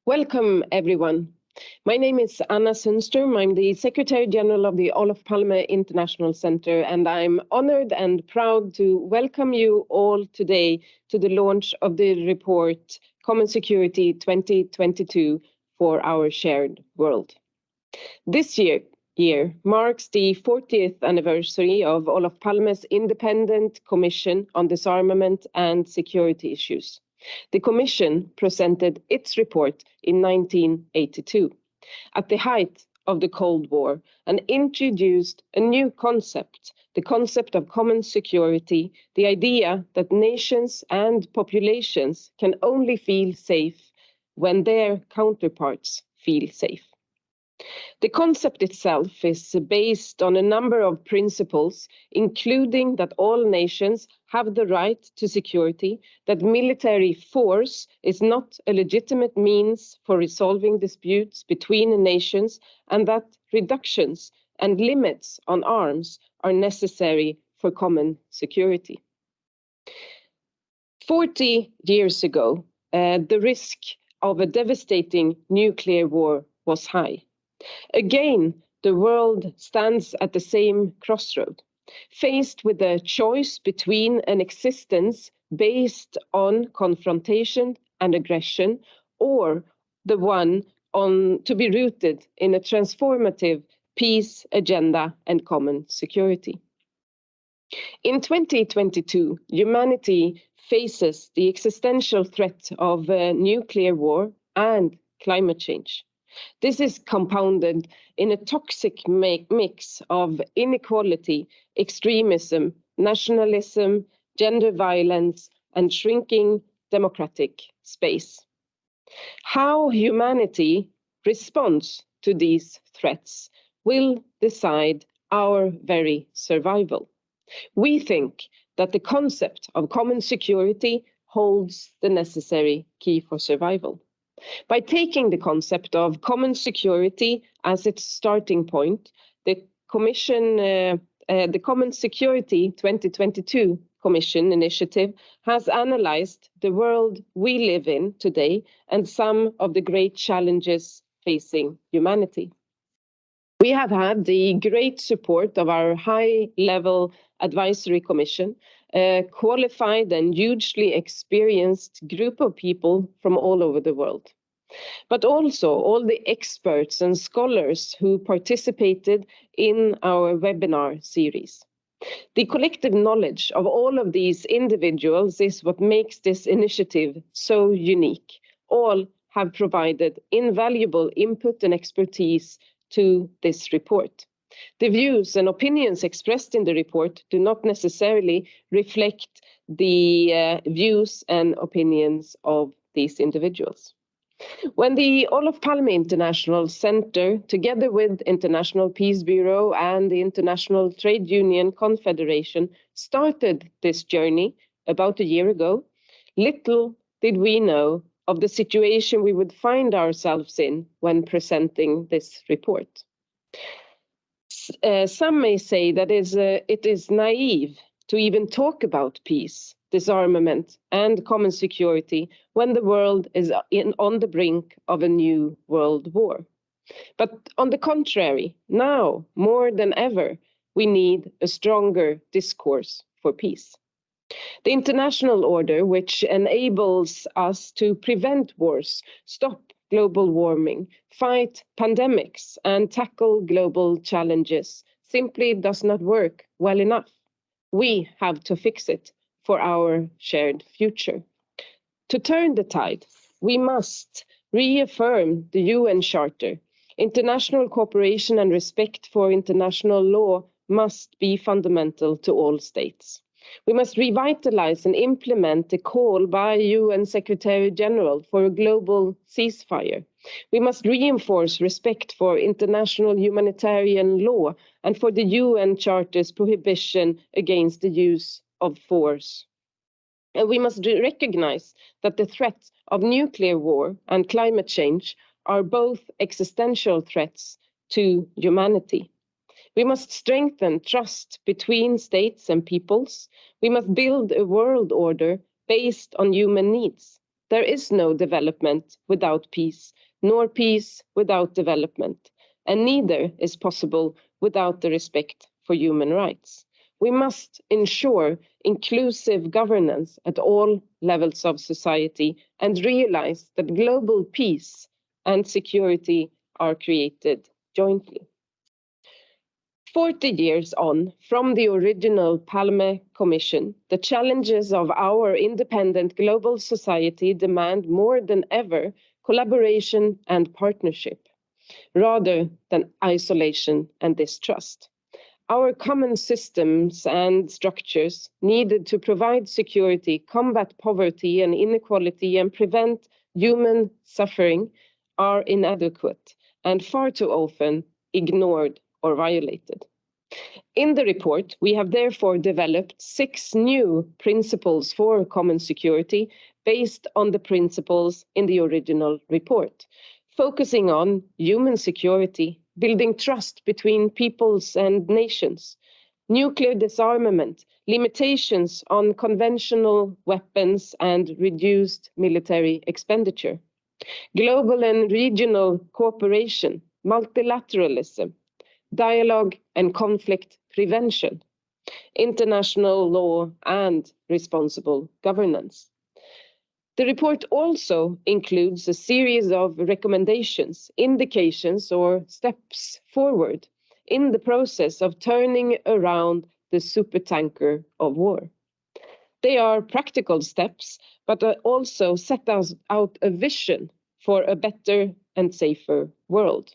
Welcome, everyone. My name is Anna Sundström. I'm the Secretary General of the Olof Palme International Center, and I'm honored and proud to welcome you all today to the launch of the report Common Security 2022 for Our Shared World. This year marks the 40th anniversary of Olof Palme's Independent Commission on Disarmament and Security Issues. The Commission presented its report in 1982, at the height of the Cold War, and introduced a new concept, the concept of common security, the idea that nations and populations can only feel safe when their counterparts feel safe. The concept itself is based on a number of principles, including that all nations have the right to security, that military force is not a legitimate means for resolving disputes between nations, and that reductions and limits on arms are necessary for common security. 40 years ago, the risk of a devastating nuclear war was high. Again, the world stands at the same crossroad, faced with a choice between an existence based on confrontation and aggression, or the one to be rooted in a transformative peace agenda and common security. In 2022, humanity faces the existential threat of nuclear war and climate change. This is compounded in a toxic mix of inequality, extremism, nationalism, gender violence, and shrinking democratic space. How humanity responds to these threats will decide our very survival. We think that the concept of common security holds the necessary key for survival. By taking the concept of common security as its starting point, the Common Security 2022 Commission initiative has analyzed the world we live in today and some of the great challenges facing humanity. We have had the great support of our high-level advisory commission, a qualified and hugely experienced group of people from all over the world, but also all the experts and scholars who participated in our webinar series. The collective knowledge of all of these individuals is what makes this initiative so unique. All have provided invaluable input and expertise to this report. The views and opinions expressed in the report do not necessarily reflect the views and opinions of these individuals. When the Olof Palme International Center, together with International Peace Bureau and the International Trade Union Confederation, started this journey about a year ago, little did we know of the situation we would find ourselves in when presenting this report. Some may say that it is naive to even talk about peace, disarmament, and common security when the world is on the brink of a new world war. But on the contrary, now more than ever, we need a stronger discourse for peace. The international order, which enables us to prevent wars, stop global warming, fight pandemics, and tackle global challenges, simply does not work well enough. We have to fix it for our shared future. To turn the tide, we must reaffirm the UN Charter. International cooperation and respect for international law must be fundamental to all states. We must revitalize and implement the call by UN Secretary General for a global ceasefire. We must reinforce respect for international humanitarian law and for the UN Charter's prohibition against the use of force. And we must recognize that the threat of nuclear war and climate change are both existential threats to humanity. We must strengthen trust between states and peoples. We must build a world order based on human needs. There is no development without peace, nor peace without development, and neither is possible without the respect for human rights. We must ensure inclusive governance at all levels of society and realize that global peace and security are created jointly. 40 years on from the original Palme Commission, the challenges of our independent global society demand more than ever collaboration and partnership, rather than isolation and distrust. Our common systems and structures needed to provide security, combat poverty and inequality, and prevent human suffering are inadequate and far too often ignored or violated. In the report, we have therefore developed 6 new principles for common security based on the principles in the original report, focusing on human security, building trust between peoples and nations, nuclear disarmament, limitations on conventional weapons and reduced military expenditure, global and regional cooperation, multilateralism, dialogue and conflict prevention, international law, and responsible governance. The report also includes a series of recommendations, indications, or steps forward in the process of turning around the supertanker of war. They are practical steps, but also set us out a vision for a better and safer world.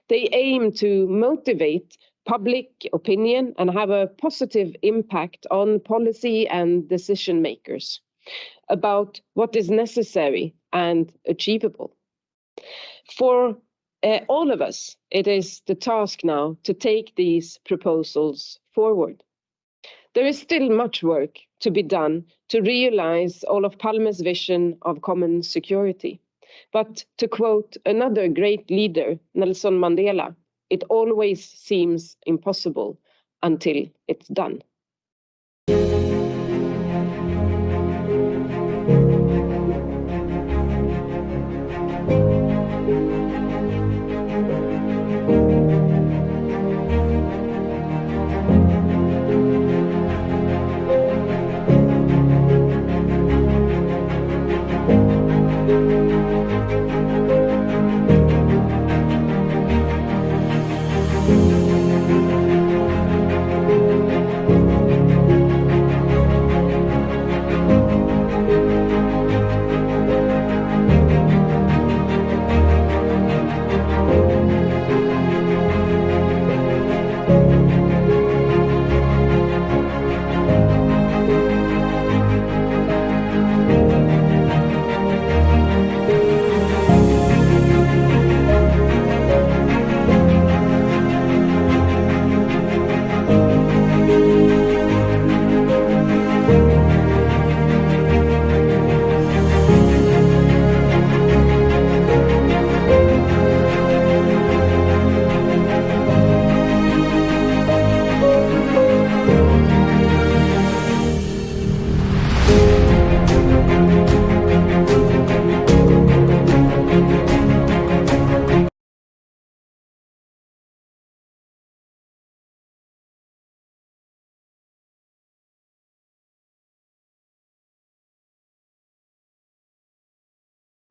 They aim to motivate public opinion and have a positive impact on policy and decision makers about what is necessary and achievable. For all of us, it is the task now to take these proposals forward. There is still much work to be done to realize Olof Palme's vision of common security. But to quote another great leader, Nelson Mandela, it always seems impossible until it's done.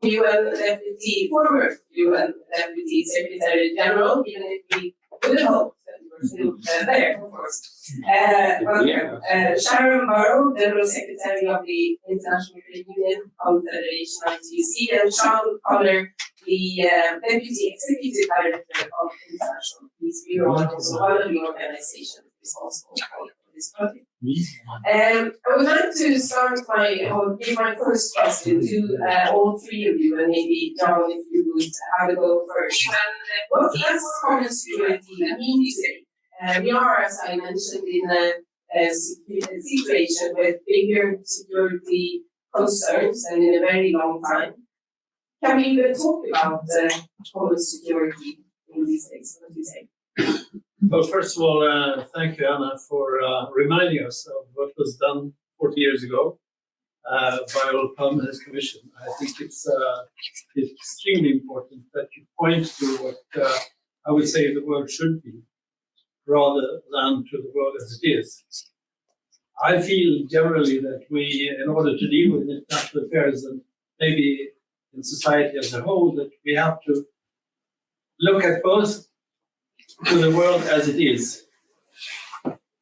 UN Deputy, former UN Deputy Secretary General, even if we would hope that we were still there, of course. Welcome. Sharon Burrow, General Secretary of the International Trade Union Confederation, ITUC, and Sean Connor, the Deputy Executive Director of International Peace Bureau, and also one of the organizations responsible for this project. I would like to give my first question to all 3 of you, and maybe John, if you would have a go first. What does common security mean to say? We are, as I mentioned, in a situation with bigger security concerns than in a very long time. Can we even talk about common security in these days? What do you say? Well, first of all, thank you, Anna, for reminding us of what was done 40 years ago. by all Palmer's Commission. I think it's extremely important that you point to what I would say the world should be, rather than to the world as it is. I feel generally that we, in order to deal with international affairs and maybe in society as a whole, that we have to look at both to the world as it is,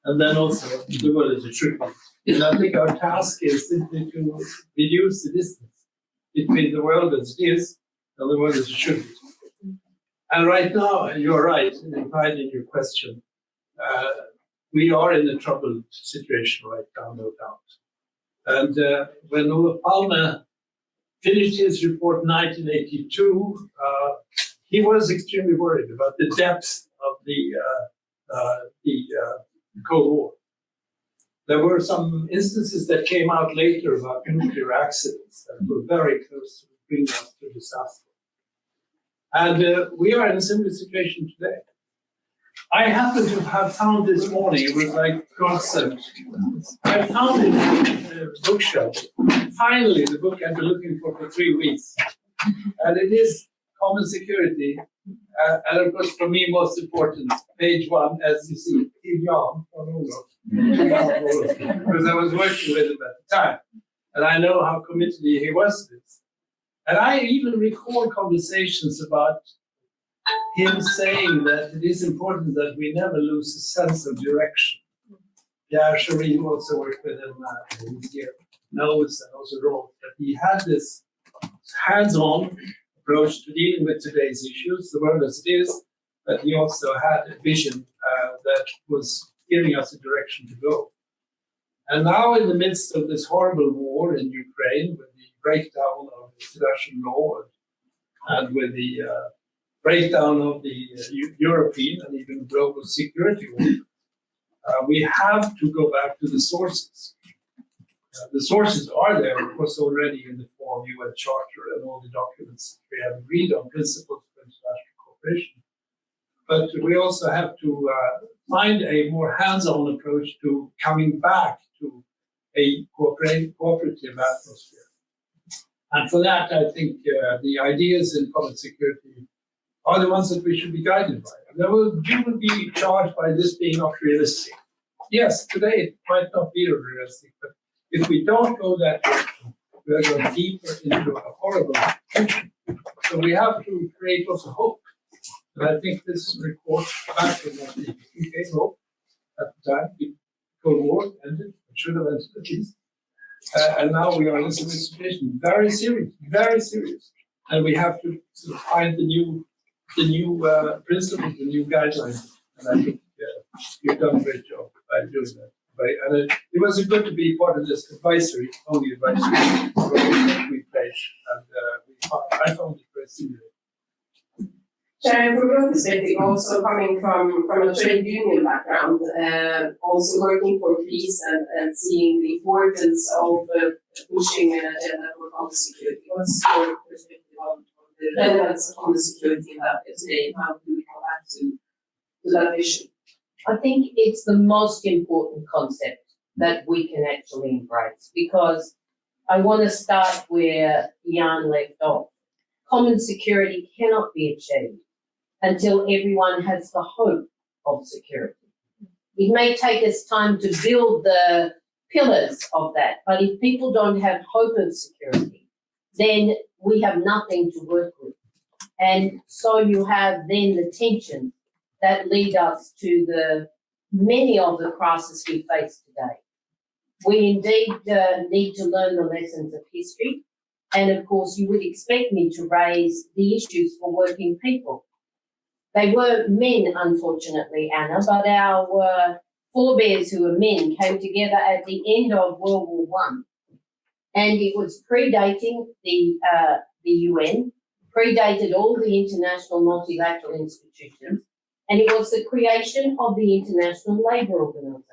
and then also the world as it should be. And I think our task is simply to reduce the distance between the world as it is and the world as it should be. And right now, you're right, implied in your question, we are in a troubled situation right now, no doubt. And when Olof Palme finished his report in 1982, he was extremely worried about the depth of the Cold War. There were some instances that came out later about nuclear accidents that were very close to bringing us to disaster. And we are in a similar situation today. I happen to have found this morning, it was like God sent. I found it in a bookshelf. Finally, the book I've been looking for 3 weeks. And it is Common Security. And of course, for me, most important, page 1, as you see, Jan from Olof. Because I was working with him at the time. And I know how committed he was to this. And I even recall conversations about him saying that it is important that we never lose a sense of direction. Yeah, Cherie, who also worked with him here, knows and also wrote that he had this hands-on approach to dealing with today's issues, the world as it is, but he also had a vision that was giving us a direction to go. And now in the midst of this horrible war in Ukraine, with the breakdown of international law and with the breakdown of the European and even global security war, we have to go back to the sources. The sources are there, of course, already in the form of UN Charter and all the documents we have agreed on, principles for international cooperation. But we also have to find a more hands-on approach to coming back to a cooperative atmosphere. And for that, I think the ideas in common security are the ones that we should be guided by. And you will be charged by this being not realistic. Yes, today it might not be realistic, but if we don't go that direction, we are going deeper into a horrible future. So we have to create also hope. And I think this report back in the UK hope at the time, the Cold War ended, it should have ended at least. And now we are in a situation, very serious, very serious. And we have to sort of find the new principles, the new guidelines. And I think you've done a great job by doing that. And it was good to be part of this advisory, only advisory role that we played. And I found it very stimulating. Sharon, from your perspective, also coming from a trade union background, also working for peace and seeing the importance of pushing an agenda for common security. What's your perspective on the relevance of common security in that today? How do we come back to that vision? I think it's the most important concept that we can actually embrace, because I want to start where Jan left off. Common security cannot be achieved until everyone has the hope of security. It may take us time to build the pillars of that, but if people don't have hope of security, then we have nothing to work with. And so you have then the tension that lead us to the many of the crises we face today. We indeed need to learn the lessons of history. And of course, you would expect me to raise the issues for working people. They were men, unfortunately, Anna, but our forebears who were men came together at the end of World War I. And it was predating the UN, predated all the international multilateral institutions, and it was the creation of the International Labour Organization.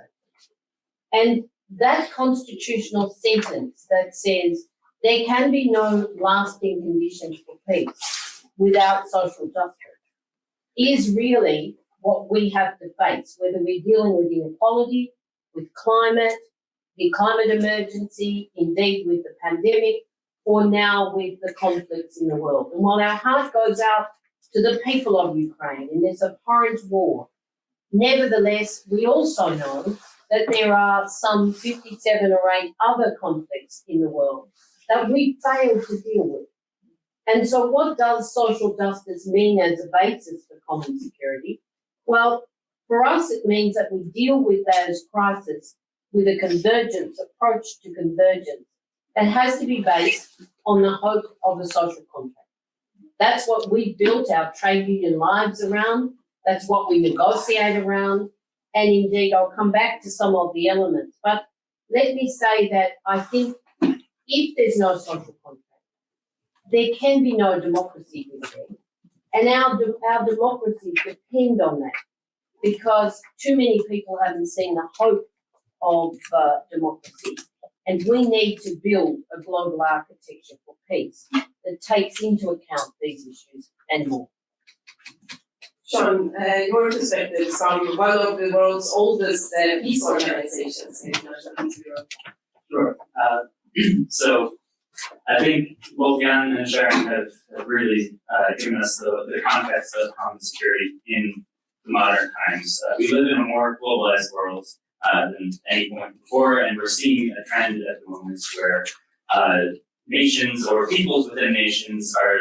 And that constitutional sentence that says there can be no lasting conditions for peace without social justice is really what we have to face, whether we're dealing with inequality, with climate, the climate emergency, indeed with the pandemic, or now with the conflicts in the world. And while our heart goes out to the people of Ukraine in this abhorrent war, nevertheless, we also know that there are some 57 or 8 other conflicts in the world that we failed to deal with. And so what does social justice mean as a basis for common security? Well, for us, it means that we deal with those crises with a convergence approach to convergence that has to be based on the hope of a social contract. That's what we built our trade union lives around. That's what we negotiate around. And indeed, I'll come back to some of the elements. But let me say that I think if there's no social contract, there can be no democracy indeed. And our democracies depend on that, because too many people haven't seen the hope of democracy. And we need to build a global architecture for peace that takes into account these issues and more. Sean, your perspective from one of the world's oldest peace organizations, International Peace Bureau. Sure. So I think both Jan and Sharon have really given us the context of common security in the modern times. We live in a more globalized world than any point before, and we're seeing a trend at the moment where nations or peoples within nations are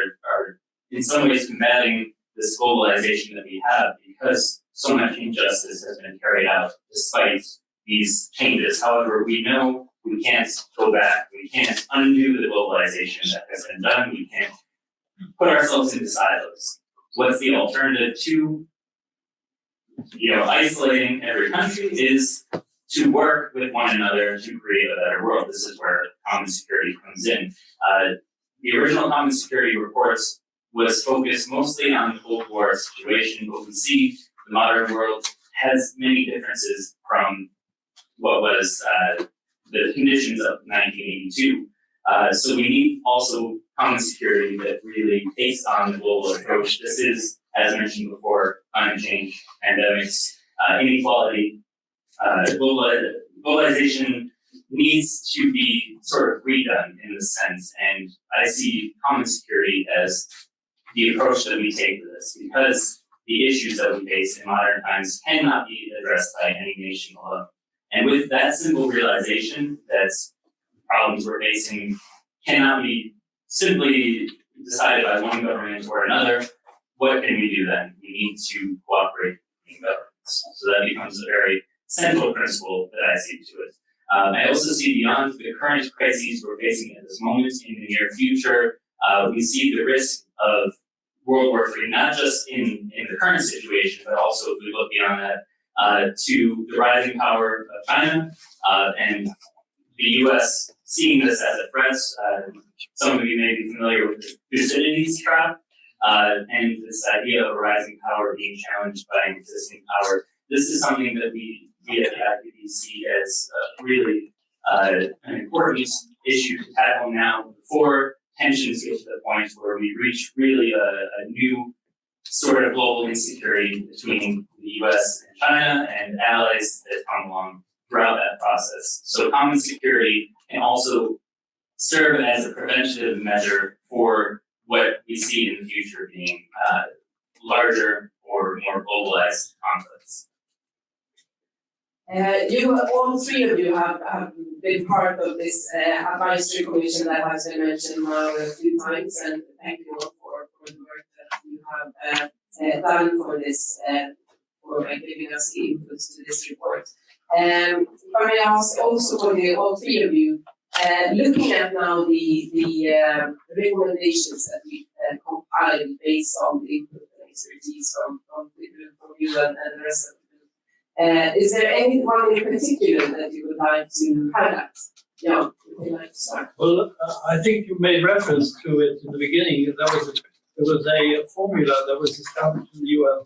in some ways combating this globalization that we have because so much injustice has been carried out despite these changes. However, we know we can't go back. We can't undo the globalization that has been done. We can't put ourselves into silos. What's the alternative to, isolating every country is to work with one another to create a better world. This is where common security comes in. The original common security reports was focused mostly on the Cold War situation, but we see the modern world has many differences from what was the conditions of 1982. So we need also common security that really takes on the global approach. This is, as mentioned before, climate change, pandemics, inequality. Globalization needs to be sort of redone in this sense, and I see common security as the approach that we take to this, because the issues that we face in modern times cannot be addressed by any nation alone. And with that simple realization that problems we're facing cannot be simply decided by one government or another, what can we do then? We need to cooperate between governments. So that becomes a very central principle that I see to it. I also see beyond the current crises we're facing at this moment in the near future, we see the risk of World War III, not just in the current situation, but also if we look beyond that, to the rising power of China and the U.S. seeing this as a threat. Some of you may be familiar with the Thucydides trap and this idea of a rising power being challenged by an existing power. This is something that we at the IPB see as really an important issue to tackle now before tensions get to the point where we reach really a new sort of global insecurity between the US and China and allies that come along throughout that process. So common security can also serve as a preventative measure for what we see in the future being larger or more globalized conflicts. All three of you have been part of this advisory commission that has been mentioned now a few times, and thank you all for the work that you have done for this, for giving us inputs to this report. If I may ask also for all three of you, looking at now the recommendations that we compiled based on the input and expertise from you and the rest of is there anyone in particular that you would like to highlight? Yeah, would you like to start? Well, I think you made reference to it in the beginning. There was a formula that was established in the UN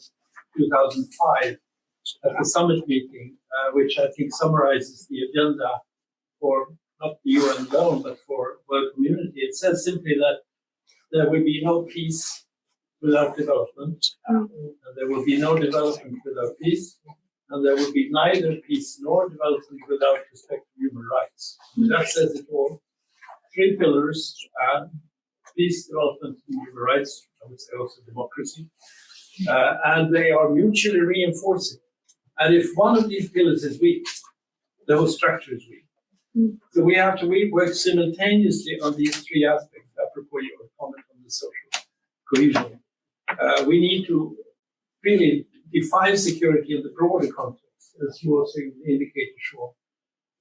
2005 at the summit meeting, which I think summarizes the agenda for not the UN alone, but for world community. It says simply that there will be no peace without development, and there will be no development without peace, and there would be neither peace nor development without respect for human rights. That says it all. 3 pillars, and peace, development, and human rights, I would say also democracy, and they are mutually reinforcing. And if one of these pillars is weak, the whole structure is weak. So we have to work simultaneously on these 3 aspects, apropos your comment on the social cohesion. We need to really define security in the broader context, as you also indicated, Sean.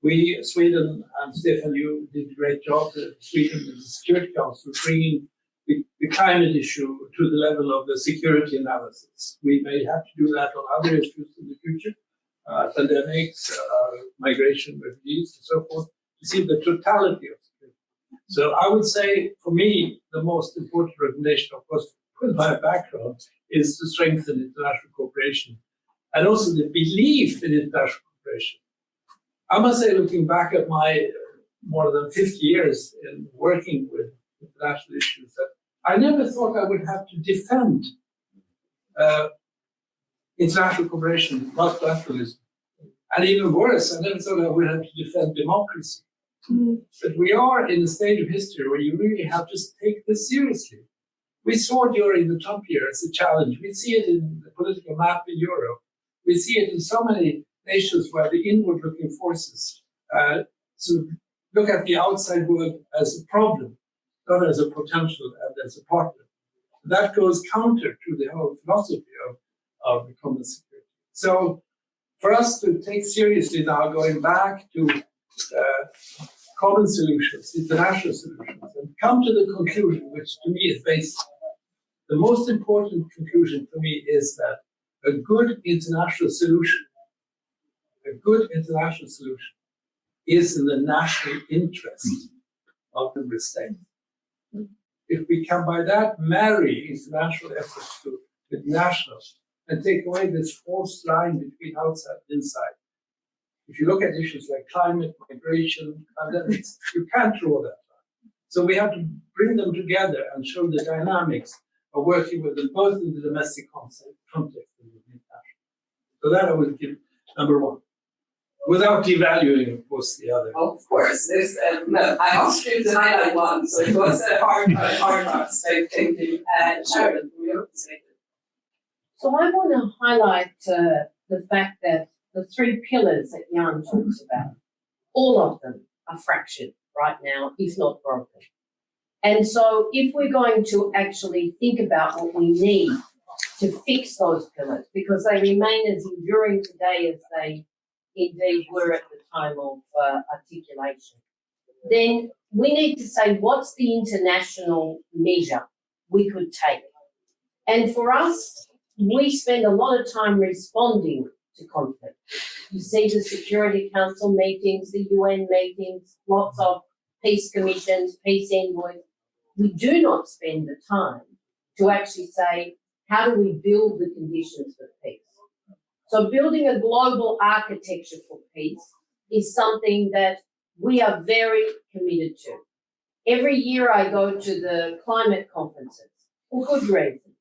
We, Sweden, and Stefan, you did a great job, Sweden and the Security Council, bringing the climate issue to the level of the security analysis. We may have to do that on other issues in the future, pandemics, migration, refugees, and so forth, to see the totality of security. So I would say, for me, the most important recommendation, of course, with my background, is to strengthen international cooperation and also the belief in international cooperation. I must say, looking back at my more than 50 years in working with international issues, that I never thought I would have to defend international cooperation, multilateralism. And even worse, I never thought I would have to defend democracy. But we are in a stage of history where you really have to take this seriously. We saw during the Trump years a challenge. We see it in the political map in Europe. We see it in so many nations where the inward-looking forces sort of look at the outside world as a problem, not as a potential and as a partner. That goes counter to the whole philosophy of the common security. So for us to take seriously now, going back to common solutions, international solutions, and come to the conclusion, which to me is basic. The most important conclusion for me is that a good international solution is in the national interest of the state. If we can by that marry international efforts with national and take away this false line between outside and inside. If you look at issues like climate, migration, pandemics, you can't draw that line. So we have to bring them together and show the dynamics of working with them both in the domestic context and the international. So that I would give number 1. Without devaluing, of course, the other. Of course, this, no, I asked you to highlight one, so it was a hard task. So thank you. Sharon, from your perspective. So I want to highlight the fact that the 3 pillars that Jan talks about, all of them are fractured right now, if not broken. And so if we're going to actually think about what we need to fix those pillars, because they remain as enduring today as they indeed were at the time of articulation, then we need to say what's the international measure we could take. And for us, we spend a lot of time responding to conflict. You see the Security Council meetings, the UN meetings, lots of peace commissions, peace envoys. We do not spend the time to actually say, how do we build the conditions for peace? So building a global architecture for peace is something that we are very committed to. Every year I go to the climate conferences for good reason.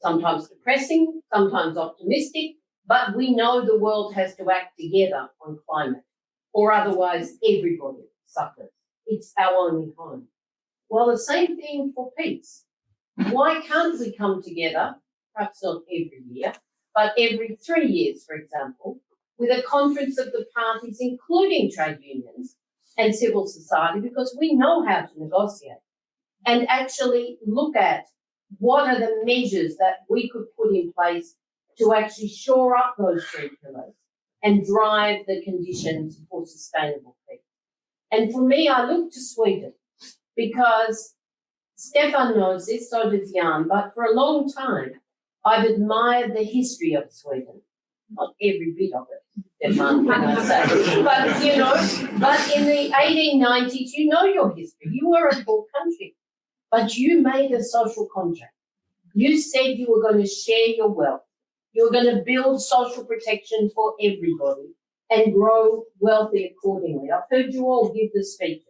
Sometimes depressing, sometimes optimistic, but we know the world has to act together on climate, or otherwise everybody suffers. It's our only home. Well, the same thing for peace. Why can't we come together, perhaps not every year, but every 3 years, for example, with a conference of the parties, including trade unions and civil society, because we know how to negotiate, and actually look at what are the measures that we could put in place to actually shore up those 3 pillars and drive the conditions for sustainable peace. And for me, I look to Sweden because Stefan knows this, so does Jan, but for a long time, I've admired the history of Sweden. Not every bit of it, Stefan, can I say. But, you know, but in the 1890s, you know your history. You were a poor country, but you made a social contract. You said you were going to share your wealth. You were going to build social protection for everybody and grow wealthy accordingly. I've heard you all give the speeches.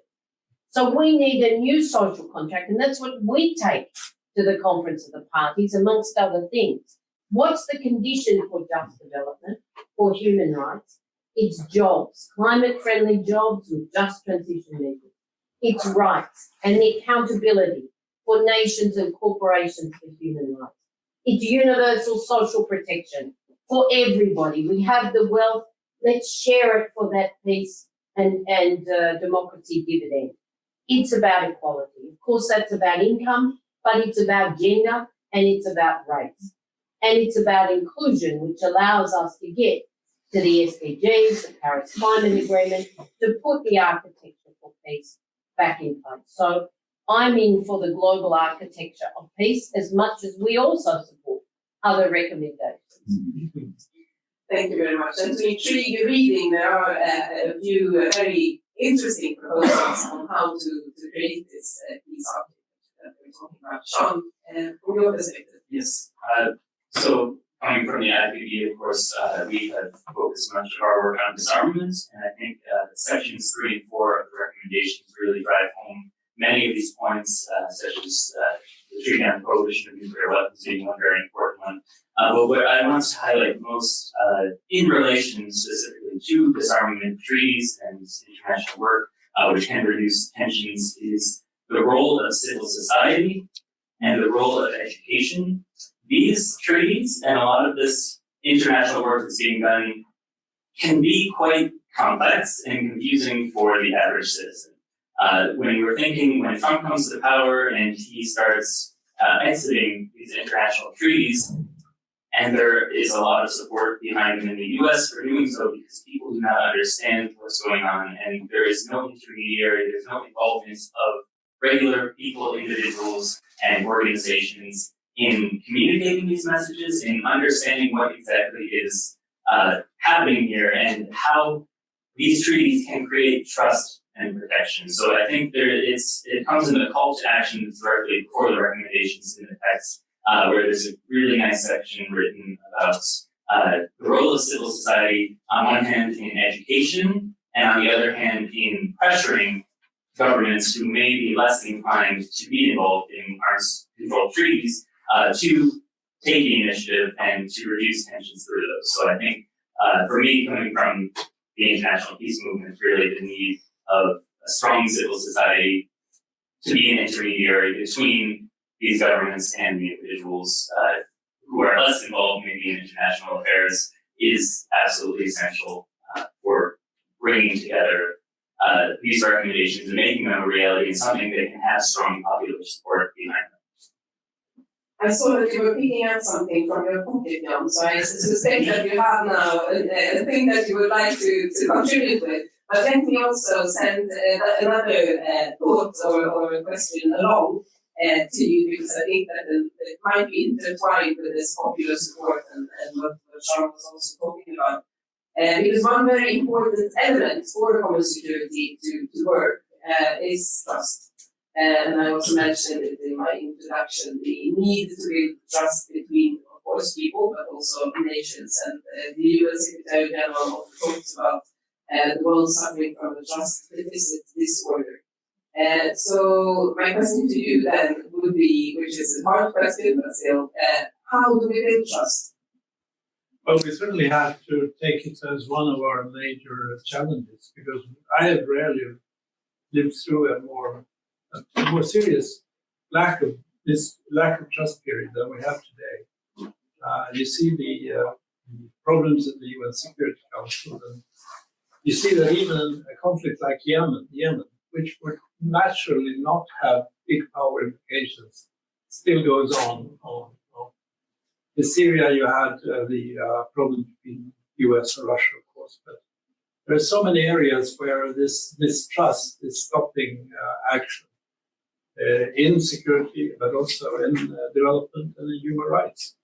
So we need a new social contract, and that's what we take to the Conference of the Parties, amongst other things. What's the condition for just development, for human rights? It's jobs, climate-friendly jobs with just transition measures. It's rights and the accountability for nations and corporations for human rights. It's universal social protection for everybody. We have the wealth. Let's share it for that peace and democracy dividend. It's about equality. Of course, that's about income, but it's about gender and it's about race. And it's about inclusion, which allows us to get to the SDGs, the Paris Climate Agreement, to put the architecture for peace back in place. So I'm in for the global architecture of peace as much as we also support other recommendations. Thank you very much. And to intrigue your reading, there are a few very interesting proposals on how to create this peace architecture that we're talking about. Sean, from your perspective. Yes. So coming from the IPB, of course, we have focused much of our work on disarmament, and I think sections 3 and 4 of the recommendations really drive home many of these points, such as the treaty on prohibition of nuclear weapons being one very important one. But what I want to highlight most in relation specifically to disarmament treaties and international work, which can reduce tensions, is the role of civil society and the role of education. These treaties and a lot of this international work that's being done can be quite complex and confusing for the average citizen. When Trump comes to power and he starts exiting these international treaties, and there is a lot of support behind him in the US for doing so because people do not understand what's going on, and there is no intermediary, there's no involvement of regular people, individuals, and organizations in communicating these messages, in understanding what exactly is happening here, and how these treaties can create trust and protection. So I think it comes in the call to action directly before the recommendations in the text, where there's a really nice section written about the role of civil society on one hand in education, and on the other hand in pressuring governments who may be less inclined to be involved in arms control treaties to take the initiative and to reduce tensions through those. So I think for me, coming from the international peace movement, really the need of a strong civil society to be an intermediary between these governments and the individuals who are less involved maybe in international affairs is absolutely essential for bringing together these recommendations and making them a reality and something that can have strong popular support behind them. I saw that you were picking up something from your pocket, Jan, so I suspect that you have now a thing that you would like to contribute with. But let me also send another thought or a question along to you, because I think that it might be intertwined with this popular support and what Sean was also talking about. Because one very important element for common security to work is trust. And I also mentioned it in my introduction, the need to build trust between, of course, people, but also nations. And the UN Secretary General also talks about the world suffering from a trust deficit disorder. So my question to you then would be, which is a hard question, but still, how do we build trust? Well, we certainly have to take it as one of our major challenges, because I have rarely lived through a more serious lack of trust period than we have today. You see the problems in the UN Security Council, and you see that even a conflict like Yemen, which would naturally not have big power implications, still goes on. In Syria, you had the problem between US and Russia, of course, but there are so many areas where this mistrust is stopping action in security, but also in development and in human rights.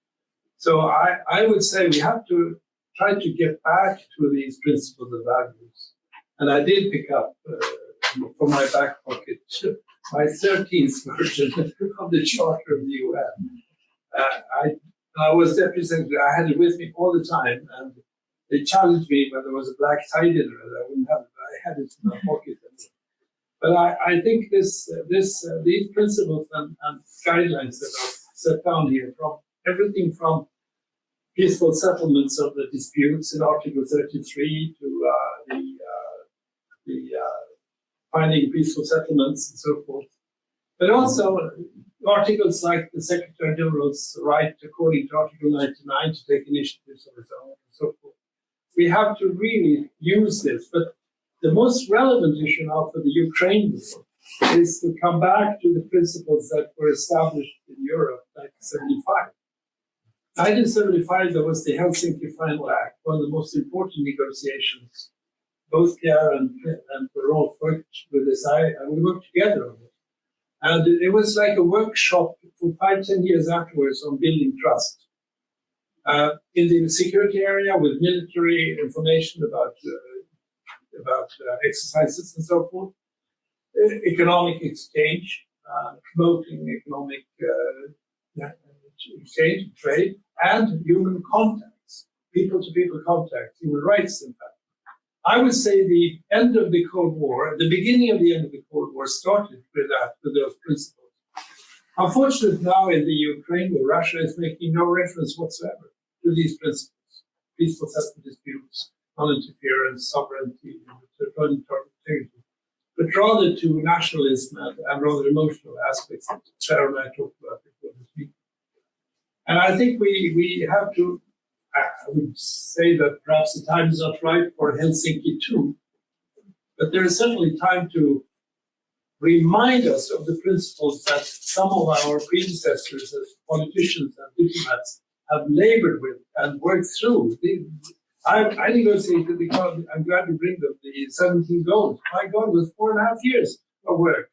So I would say we have to try to get back to these principles and values. And I did pick up from my back pocket my 13th version of the Charter of the UN. I was deputy secretary. I had it with me all the time, and they challenged me when there was a black tie dinner that I wouldn't have it. I had it in my pocket. But I think these principles and guidelines that are set down here, from everything from peaceful settlements of the disputes in Article 33 to finding peaceful settlements and so forth. But also articles like the Secretary General's right, according to Article 99, to take initiatives of its own and so forth. We have to really use this. But the most relevant issue now for the Ukraine war is to come back to the principles that were established in Europe in 1975. 1975, there was the Helsinki Final Act, one of the most important negotiations. Both Pierre and Rolf worked with this, and we worked together on it. And it was like a workshop for 5-10 years afterwards on building trust. In the security area with military information about exercises and so forth, economic exchange, promoting economic exchange, trade, and human contacts, people-to-people contacts, human rights, in fact. I would say the end of the Cold War, the beginning of the end of the Cold War started with that, with those principles. Unfortunately, now in the Ukraine, where Russia is making no reference whatsoever to these principles, peaceful settlement disputes, non-interference, sovereignty, territorial integrity, but rather to nationalism and rather emotional aspects that Sarah and I talked about before this meeting. And I think we have to, I would say that perhaps the time is not right for Helsinki too, but there is certainly time to remind us of the principles that some of our predecessors as politicians and diplomats have labored with and worked through. I negotiated I'm glad to bring them, the 17 goals. My God, it was 4.5 years of work.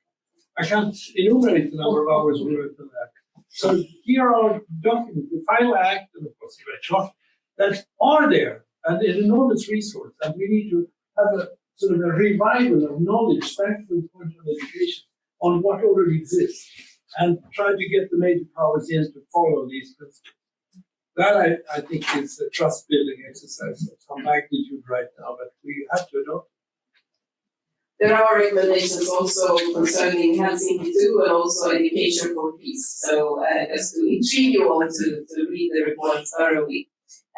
I can't enumerate the number of hours we worked on that. So here are documents, the final act, and of course the red chart, that are there, and an enormous resource. And we need to have a sort of a revival of knowledge, thanks to the point of education, on what already exists, and try to get the major powers in to follow these principles. That I think is a trust-building exercise of some magnitude right now, but we have to adopt. There are recommendations also concerning Helsinki too, and also education for peace. So just to intrigue you all to read the report thoroughly.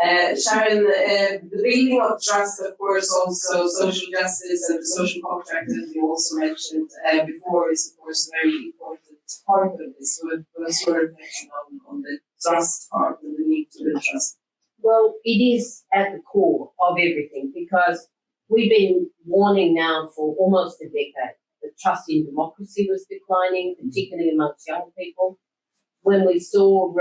Sharon, the building of trust, of course, also social justice and the social contract that you also mentioned before is, of course, a very important part of this. So what's your reflection on the trust part and the need to build trust? Well, it is at the core of everything because we've been warning now for almost a decade that trust in democracy was declining, particularly amongst young people. When we saw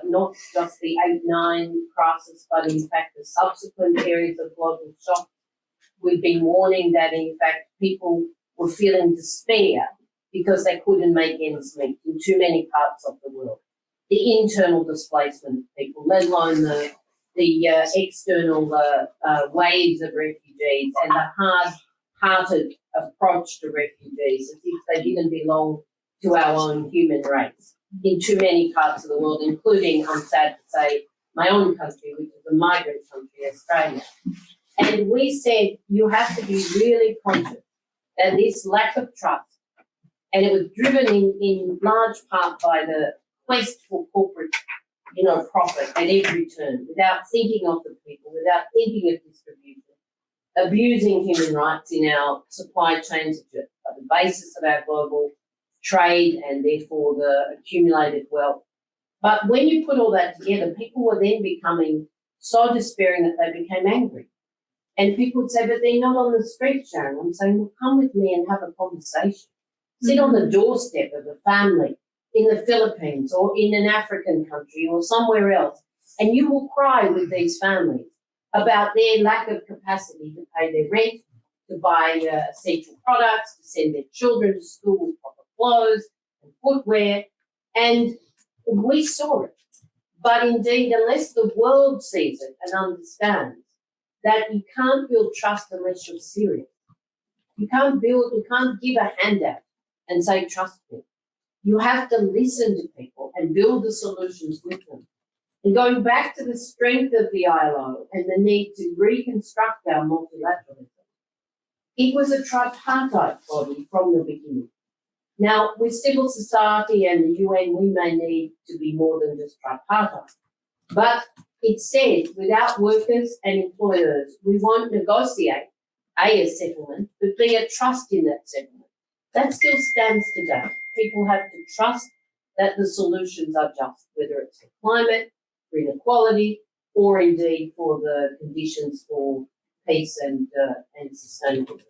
not just the 8-9 crisis, but in fact the subsequent periods of global shock, we've been warning that in fact people were feeling despair because they couldn't make ends meet in too many parts of the world. The internal displacement of people, let alone the external waves of refugees and the hard-hearted approach to refugees as if they didn't belong to our own human race in too many parts of the world, including, I'm sad to say, my own country, which is a migrant country, Australia. And we said you have to be really conscious that this lack of trust, and it was driven in large part by the quest for corporate profit at every turn, without thinking of the people, without thinking of distribution, abusing human rights in our supply chains at the basis of our global trade and therefore the accumulated wealth. But when you put all that together, people were then becoming so despairing that they became angry. And people would say, but they're not on the street, Sharon. I'm saying, well, come with me and have a conversation. Sit on the doorstep of a family in the Philippines or in an African country or somewhere else, and you will cry with these families about their lack of capacity to pay their rent, to buy essential products, to send their children to school with proper clothes and footwear, and we saw it. But indeed, unless the world sees it and understands that you can't build trust unless you're serious. You can't give a handout and say, trust me. You have to listen to people and build the solutions with them. And going back to the strength of the ILO and the need to reconstruct our multilateralism, it was a tripartite body from the beginning. Now, with civil society and the UN, we may need to be more than just tripartite. But it says without workers and employers, we won't negotiate a settlement, but be a trust in that settlement. That still stands today. People have to trust that the solutions are just, whether it's for climate, for inequality, or indeed for the conditions for peace and sustainability.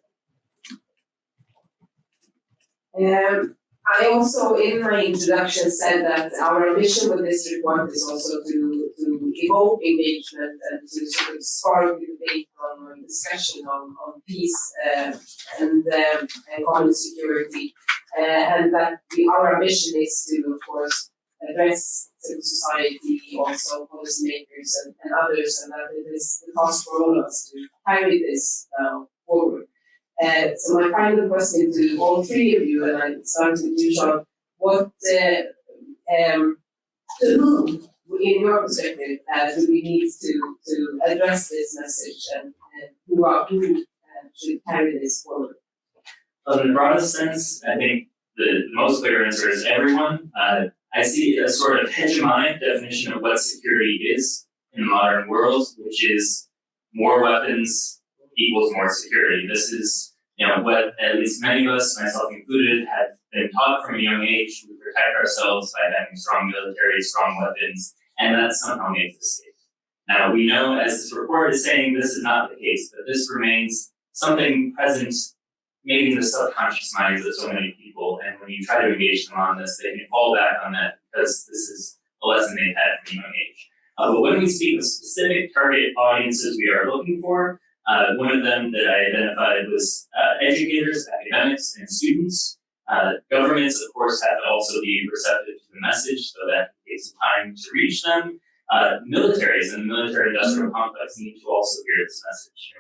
I also, in my introduction, said that our ambition with this report is also to evoke engagement and to sort of spark debate on discussion on peace and common security, and that our ambition is to, of course, address civil society, also policymakers and others, and that it is the cost for all of us to carry this forward. So my final question to all three of you, and I start with you, Sean, what, to whom, in your perspective, do we need to address this message, and who should carry this forward? Well, in the broadest sense, I think the most clear answer is everyone. I see a sort of hegemonic definition of what security is in the modern world, which is more weapons equals more security. This is, what at least many of us, myself included, have been taught from a young age. We protect ourselves by having strong military, strong weapons, and that somehow makes us safe. Now, we know, as this report is saying, this is not the case, but this remains something present maybe in the subconscious minds of so many people, and when you try to engage them on this, they can fall back on that because this is a lesson they've had from a young age. But when we speak of specific target audiences we are looking for, one of them that I identified was educators, academics, and students. Governments, of course, have to also be receptive to the message, so that takes some time to reach them. Militaries and the military-industrial complex need to also hear this message.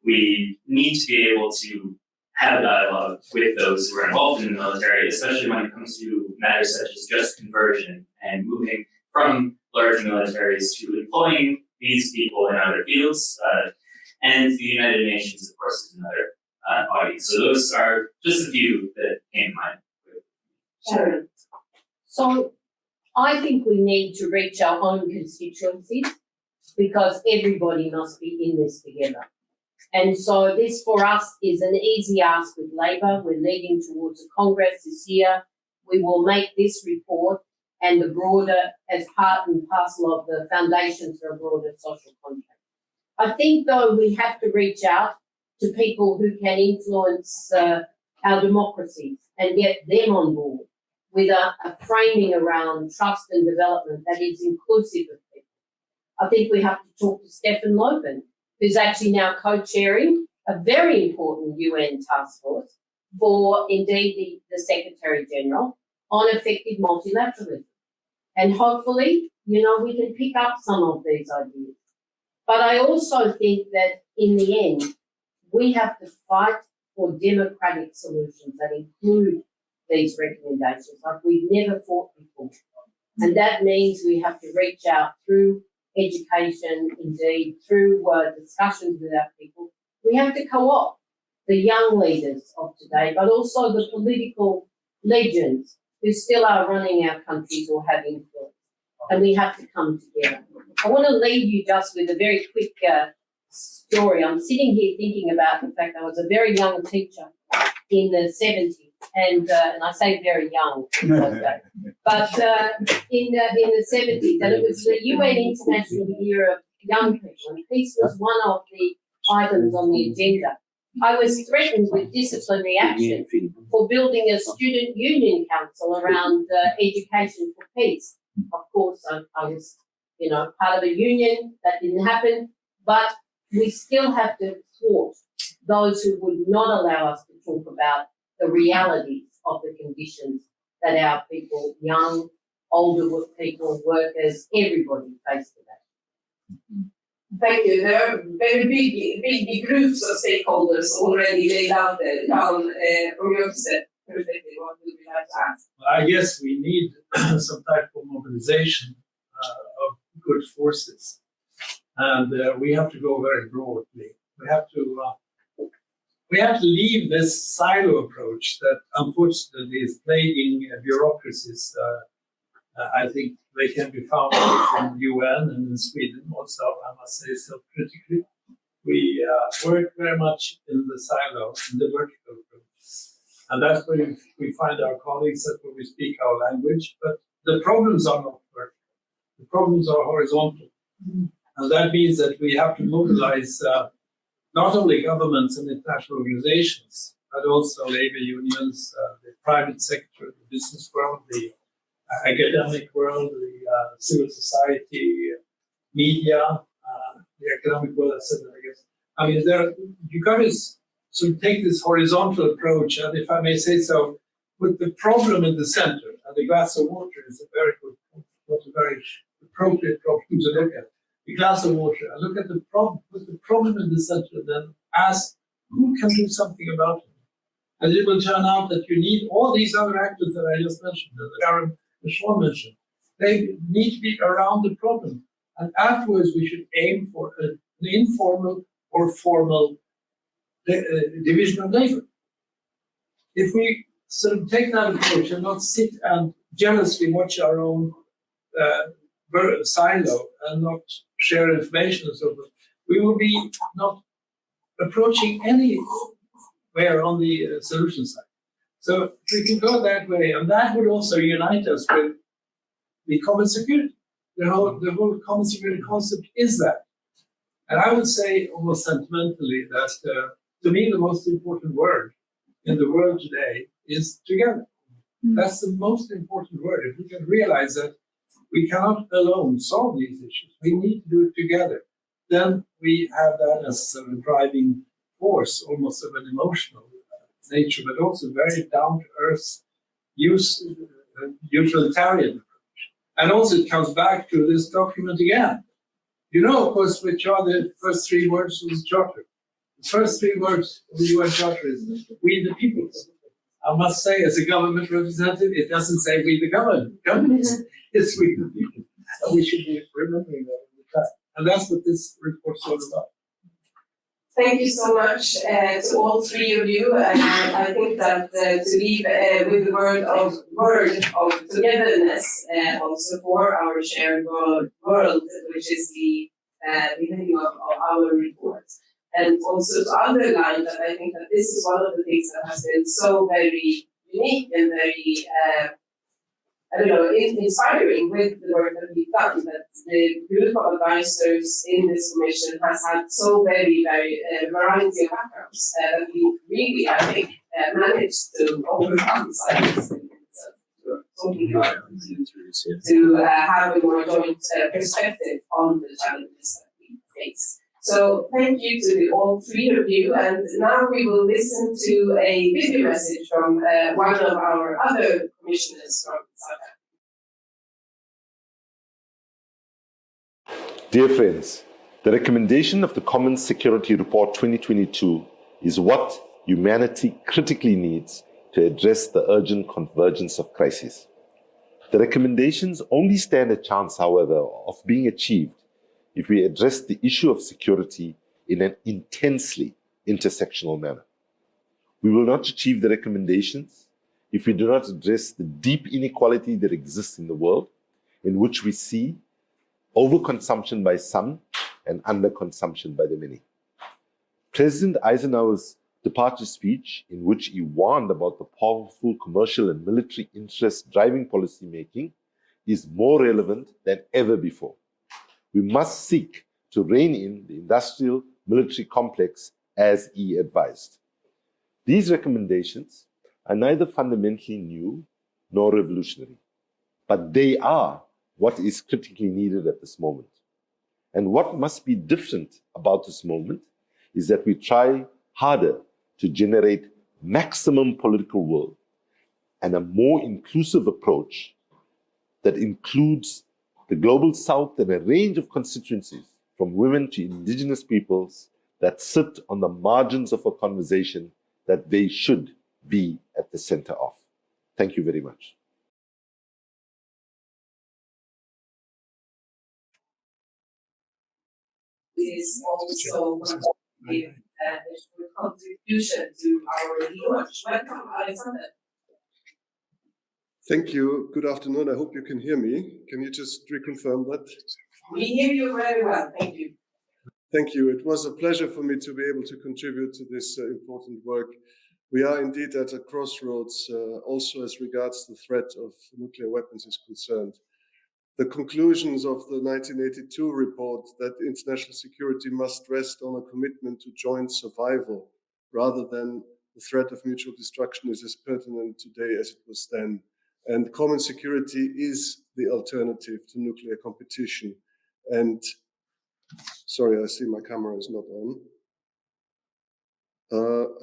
We need to be able to have a dialogue with those who are involved in the military, especially when it comes to matters such as just conversion and moving from large militaries to employing these people in other fields. And the United Nations, of course, is another audience. So those are just a few that came to mind. Sharon. So I think we need to reach our own constituencies because everybody must be in this together. And so this for us is an easy ask with Labor. We're leading towards a Congress this year. We will make this report and the broader as part and parcel of the foundations for a broader social contract. I think, though, we have to reach out to people who can influence our democracies and get them on board with a framing around trust and development that is inclusive of people. I think we have to talk to Stefan Löfven, who's actually now co-chairing a very important UN task force for, indeed, the Secretary General on effective multilateralism. And hopefully, we can pick up some of these ideas. But I also think that in the end, we have to fight for democratic solutions that include these recommendations like we've never fought before. And that means we have to reach out through education, indeed, through discussions with our people. We have to co-opt the young leaders of today, but also the political legends who still are running our countries or have influence. And we have to come together. I want to leave you just with a very quick story. I'm sitting here thinking about the fact I was a very young teacher in the 70s, and I say very young, but in the 70s, and it was the UN International Year of Young People, and peace was one of the items on the agenda. I was threatened with disciplinary action for building a student union council around education for peace. Of course, I was, part of a union. That didn't happen, but we still have to thwart those who would not allow us to talk about the realities of the conditions that our people, young, older people, workers, everybody face today. Thank you. There are very big groups of stakeholders already laid out there. From your perspective, what would you like to ask? I guess we need some type of mobilization of good forces, and we have to go very broadly. We have to leave this silo approach that unfortunately is plaguing bureaucracies I think they can be found both in the UN and in Sweden also, I must say self-critically. We work very much in the silo, in the vertical approach. And that's where we find our colleagues, that's where we speak our language. But the problems are not vertical. The problems are horizontal. And that means that we have to mobilize not only governments and international organizations, but also labor unions, the private sector, the business world, the academic world, the civil society, media, the economic world, etc. I guess. I mean, you got to sort of take this horizontal approach, and if I may say so, put the problem in the center, and the glass of water is a very good, a very appropriate problem to look at. The glass of water, and look at the problem, put the problem in the center, and then ask who can do something about it. And it will turn out that you need all these other actors that I just mentioned, that Aaron Sean mentioned. They need to be around the problem. And afterwards, we should aim for an informal or formal division of labor. If we sort of take that approach and not sit and jealously watch our own silo and not share information and so forth, we will be not approaching anywhere on the solution side. So we can go that way, and that would also unite us with the common security. The whole common security concept is that. And I would say almost sentimentally that to me the most important word in the world today is together. That's the most important word. If we can realize that we cannot alone solve these issues, we need to do it together, then we have that as a driving force, almost of an emotional nature, but also very down-to-earth utilitarian. And also it comes back to this document again. You know, of course, which are the first three words of the Charter. The first three words of the UN Charter is "we the peoples." I must say, as a government representative, it doesn't say "we the governments." It's "we the people." And we should be remembering that all the time. And that's what this report's all about. Thank you so much to all three of you. I think that to leave with the word of togetherness also for our shared world, which is the beginning of our report. And also to underline that I think that this is one of the things that has been so very unique and very inspiring with the work that we've done, that the group of advisors in this commission has had so very variety of backgrounds that we really, I think, managed to overcome silence to have a more joint perspective on the challenges that we face. So thank you to all three of you, and now we will listen to a video message from one of our other commissioners from South Africa. Dear friends, the recommendation of the Common Security Report 2022 is what humanity critically needs to address the urgent convergence of crises. The recommendations only stand a chance, however, of being achieved if we address the issue of security in an intensely intersectional manner. We will not achieve the recommendations if we do not address the deep inequality that exists in the world, in which we see overconsumption by some and underconsumption by the many. President Eisenhower's departure speech, in which he warned about the powerful commercial and military interests driving policymaking, is more relevant than ever before. We must seek to rein in the industrial military complex as he advised. These recommendations are neither fundamentally new nor revolutionary, but they are what is critically needed at this moment. And what must be different about this moment is that we try harder to generate maximum political will and a more inclusive approach that includes the global South and a range of constituencies, from women to indigenous peoples, that sit on the margins of a conversation that they should be at the center of. Thank you very much. Is also a contribution to our launch. Welcome, Alexander. Thank you. Good afternoon. I hope you can hear me. Can you just reconfirm that? We hear you very well, thank you. Thank you. It was a pleasure for me to be able to contribute to this important work. We are indeed at a crossroads, also as regards the threat of nuclear weapons is concerned. The conclusions of the 1982 report that international security must rest on a commitment to joint survival rather than the threat of mutual destruction is as pertinent today as it was then. And common security is the alternative to nuclear competition. And sorry, I see my camera is not on.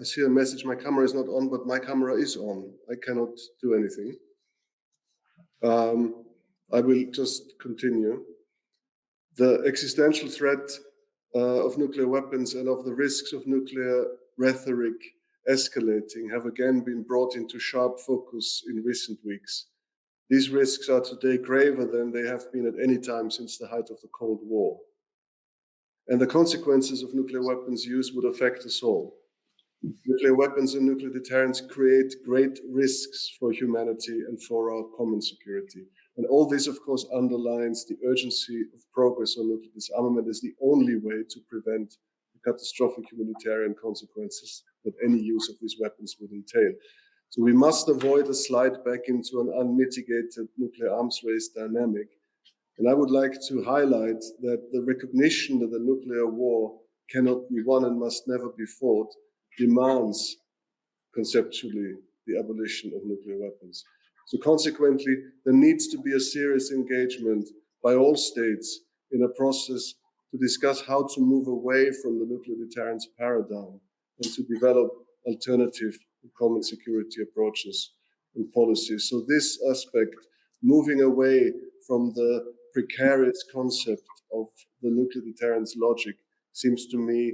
I see a message, my camera is not on, but my camera is on. I cannot do anything. I will just continue. The existential threat of nuclear weapons and of the risks of nuclear rhetoric escalating have again been brought into sharp focus in recent weeks. These risks are today graver than they have been at any time since the height of the Cold War. And the consequences of nuclear weapons use would affect us all. Nuclear weapons and nuclear deterrence create great risks for humanity and for our common security. And all this, of course, underlines the urgency of progress on nuclear disarmament as the only way to prevent the catastrophic humanitarian consequences that any use of these weapons would entail. So we must avoid a slide back into an unmitigated nuclear arms race dynamic. And I would like to highlight that the recognition that the nuclear war cannot be won and must never be fought demands conceptually the abolition of nuclear weapons. So consequently, there needs to be a serious engagement by all states in a process to discuss how to move away from the nuclear deterrence paradigm and to develop alternative common security approaches and policies. So this aspect, moving away from the precarious concept of the nuclear deterrence logic, seems to me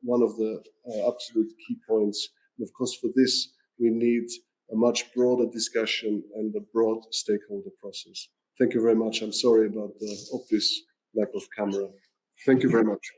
one of the absolute key points. And of course, for this, we need a much broader discussion and a broad stakeholder process. Thank you very much. I'm sorry about the obvious lack of camera. Thank you very much.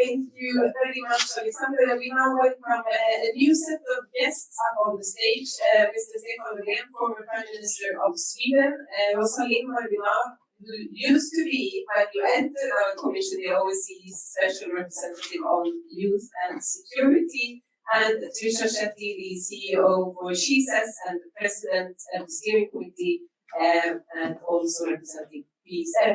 Thank you very much, Alexander. We now welcome a new set of guests up on the stage. Mr. Stefan Löfven, former Prime Minister of Sweden, Rosalind Marguerite, who used to be, when you entered our commission, the OSCE's Special Representative on Youth and Security, and Trisha Shetty, the CEO for SheSays and the President of the Steering Committee, and also representing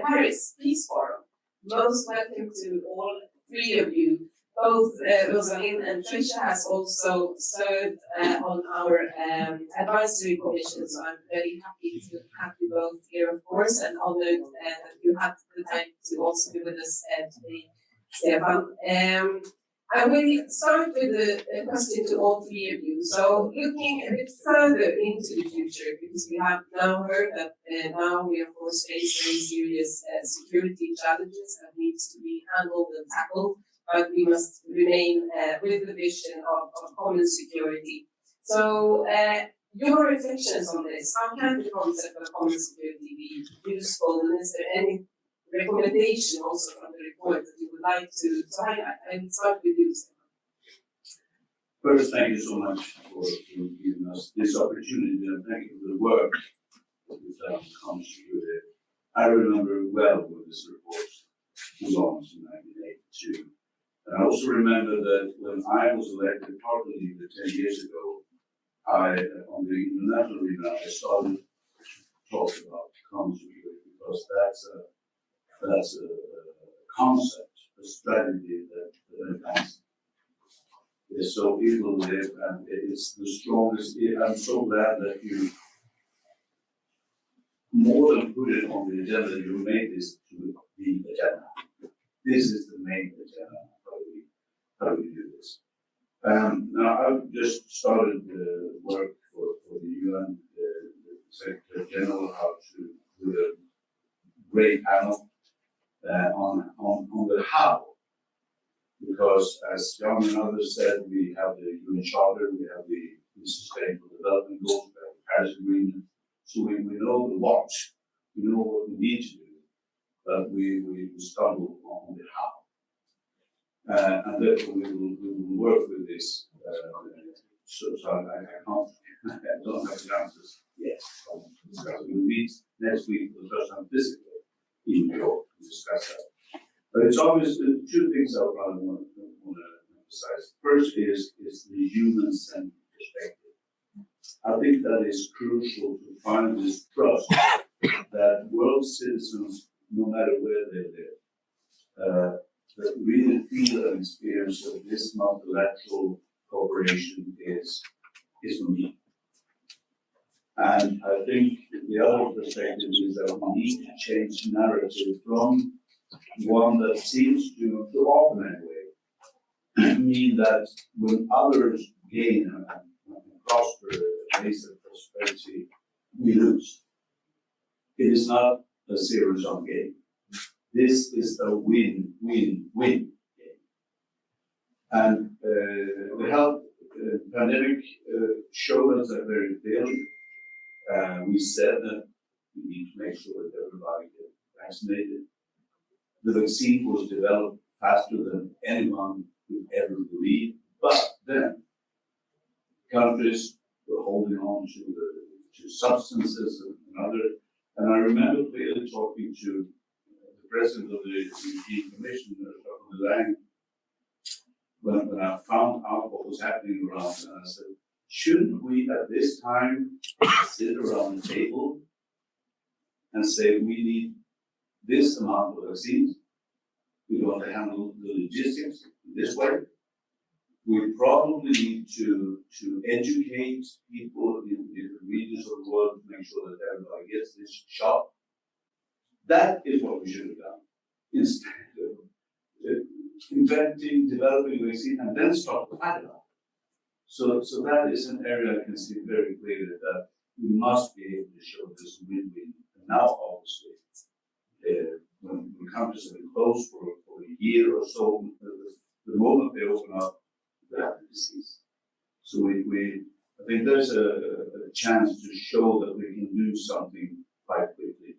Paris Peace Forum. Most welcome to all three of you. Both Rosalind and Trisha has also served on our advisory commission, so I'm very happy to have you both here, of course, and honored that you had the time to also be with us today, Stefan. I will start with a question to all three of you. So looking a bit further into the future, because we have now heard that now we of course face very serious security challenges that needs to be handled and tackled, but we must remain with the vision of common security. So your reflections on this, how can the concept of common security be useful, and is there any recommendation also from the report that you would like to highlight? And start with you, Stefan. First, thank you so much for giving us this opportunity, and thank you for the work that we've done on common security. I remember well when this report was launched in 1982. And I also remember that when I was elected party leader 10 years ago, on the international arena, I started to talk about common security because that's a concept, a strategy that is so evil live, and it's the strongest. I'm so glad that you more than put it on the agenda, you made this to the agenda. This is the main agenda. How do we do this? Now I've just started work for the UN, the Secretary General, how to do a great panel on the how. Because as Jan and others said, we have the UN Charter, we have the Sustainable Development Goals, we have the Paris Agreement. So we know the what, we know what we need to do, but we stumble on the how. And therefore we will work with this. So I can't, I don't have the answers yet. We'll meet next week for the first time physically in New York to discuss that. But it's obvious that two things I want to emphasize. First is the human-centered perspective. I think that is crucial to find this trust that world citizens, no matter where they live, that really feel and experience that this multilateral cooperation is for me. And I think the other perspective is that we need to change the narrative from one that seems to often anyway, mean that when others gain and prosper, raise their prosperity, we lose. It is not a zero-sum game. This is a win-win-win game. And the health pandemic showed us that very clearly. We said that we need to make sure that everybody gets vaccinated. The vaccine was developed faster than anyone could ever believe, but then countries were holding on to substances and other. And I remember clearly talking to the president of the European Commission, Dr. Lang, when I found out what was happening around, and I said, shouldn't we at this time sit around the table and say we need this amount of vaccines? We want to handle the logistics this way. We probably need to educate people in different regions of the world to make sure that everybody gets this shot. That is what we should have done. Instead of inventing, developing a vaccine, and then start the fight on. So that is an area I can see very clearly that we must be able to show this win-win. And now, obviously, when countries have been closed for a year or so, the moment they open up, they have the disease. So I think there's a chance to show that we can do something quite quickly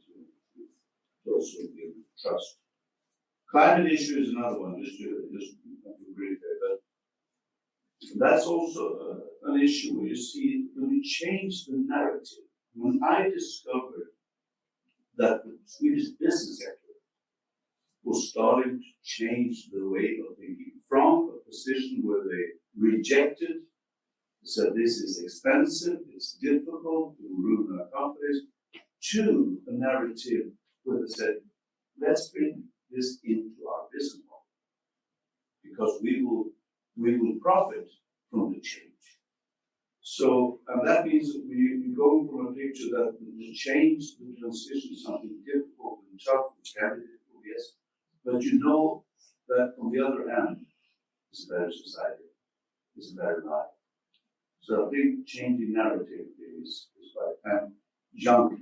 to also give trust. Climate issue is another one, just to brief it, but that's also an issue where you see when you change the narrative. When I discovered that the Swedish business sector was starting to change the way of thinking from a position where they rejected, said this is expensive, it's difficult, it will ruin our companies, to a narrative where they said, let's bring this into our business model because we will profit from the change. So, and that means we go from a picture that the change, the transition is something difficult and tough and can be difficult, yes, but you know that on the other hand is a better society, is a better life. So I think changing narrative is right. And young people.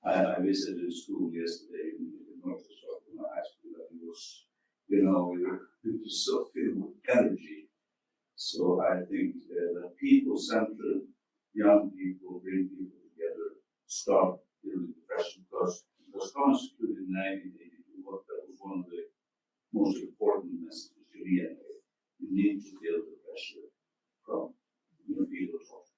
I visited a school yesterday in North Stockholm, high school, and it was, it was so filled with energy. So I think that people-centered, young people, bring people together, start dealing with depression, because constituted in 1982, that was one of the most important messages to me anyway. You need to feel the pressure from people talking.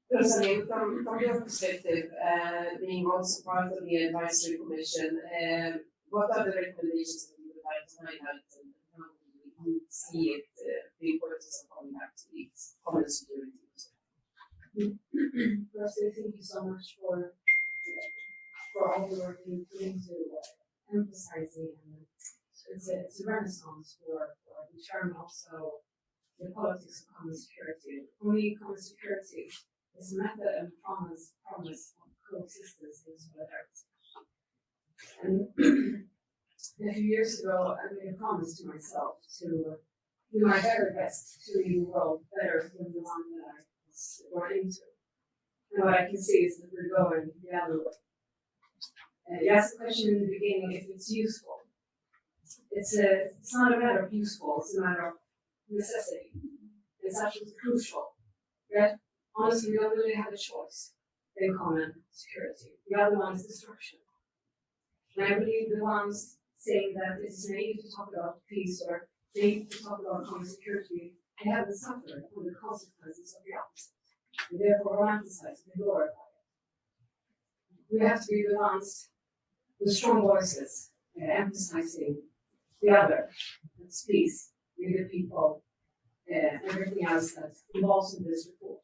Rosalie, from your perspective, being also part of the advisory commission, what are the recommendations that you would like to highlight, and how do you see it, the importance of coming back to these common security? Firstly, thank you so much for all the work you put into emphasizing. It's a renaissance for the term, also the politics of common security. For me, common security is a method and promise of coexistence in solidarity. And a few years ago, I made a promise to myself to do my very best to leave the world better than the one that I was born into. And what I can see is that we're going the other way. You asked the question in the beginning if it's useful. It's not a matter of useful, it's a matter of necessity. It's absolutely crucial. Yet, honestly, we don't really have a choice in common security. The other one is destruction. And I believe the ones saying that it is naive to talk about peace or naive to talk about common security, they haven't suffered from the consequences of the opposite. And therefore romanticize and glorify it. We have to be the ones with strong voices, emphasizing the other, that's peace, with the people, everything else that involves in this report.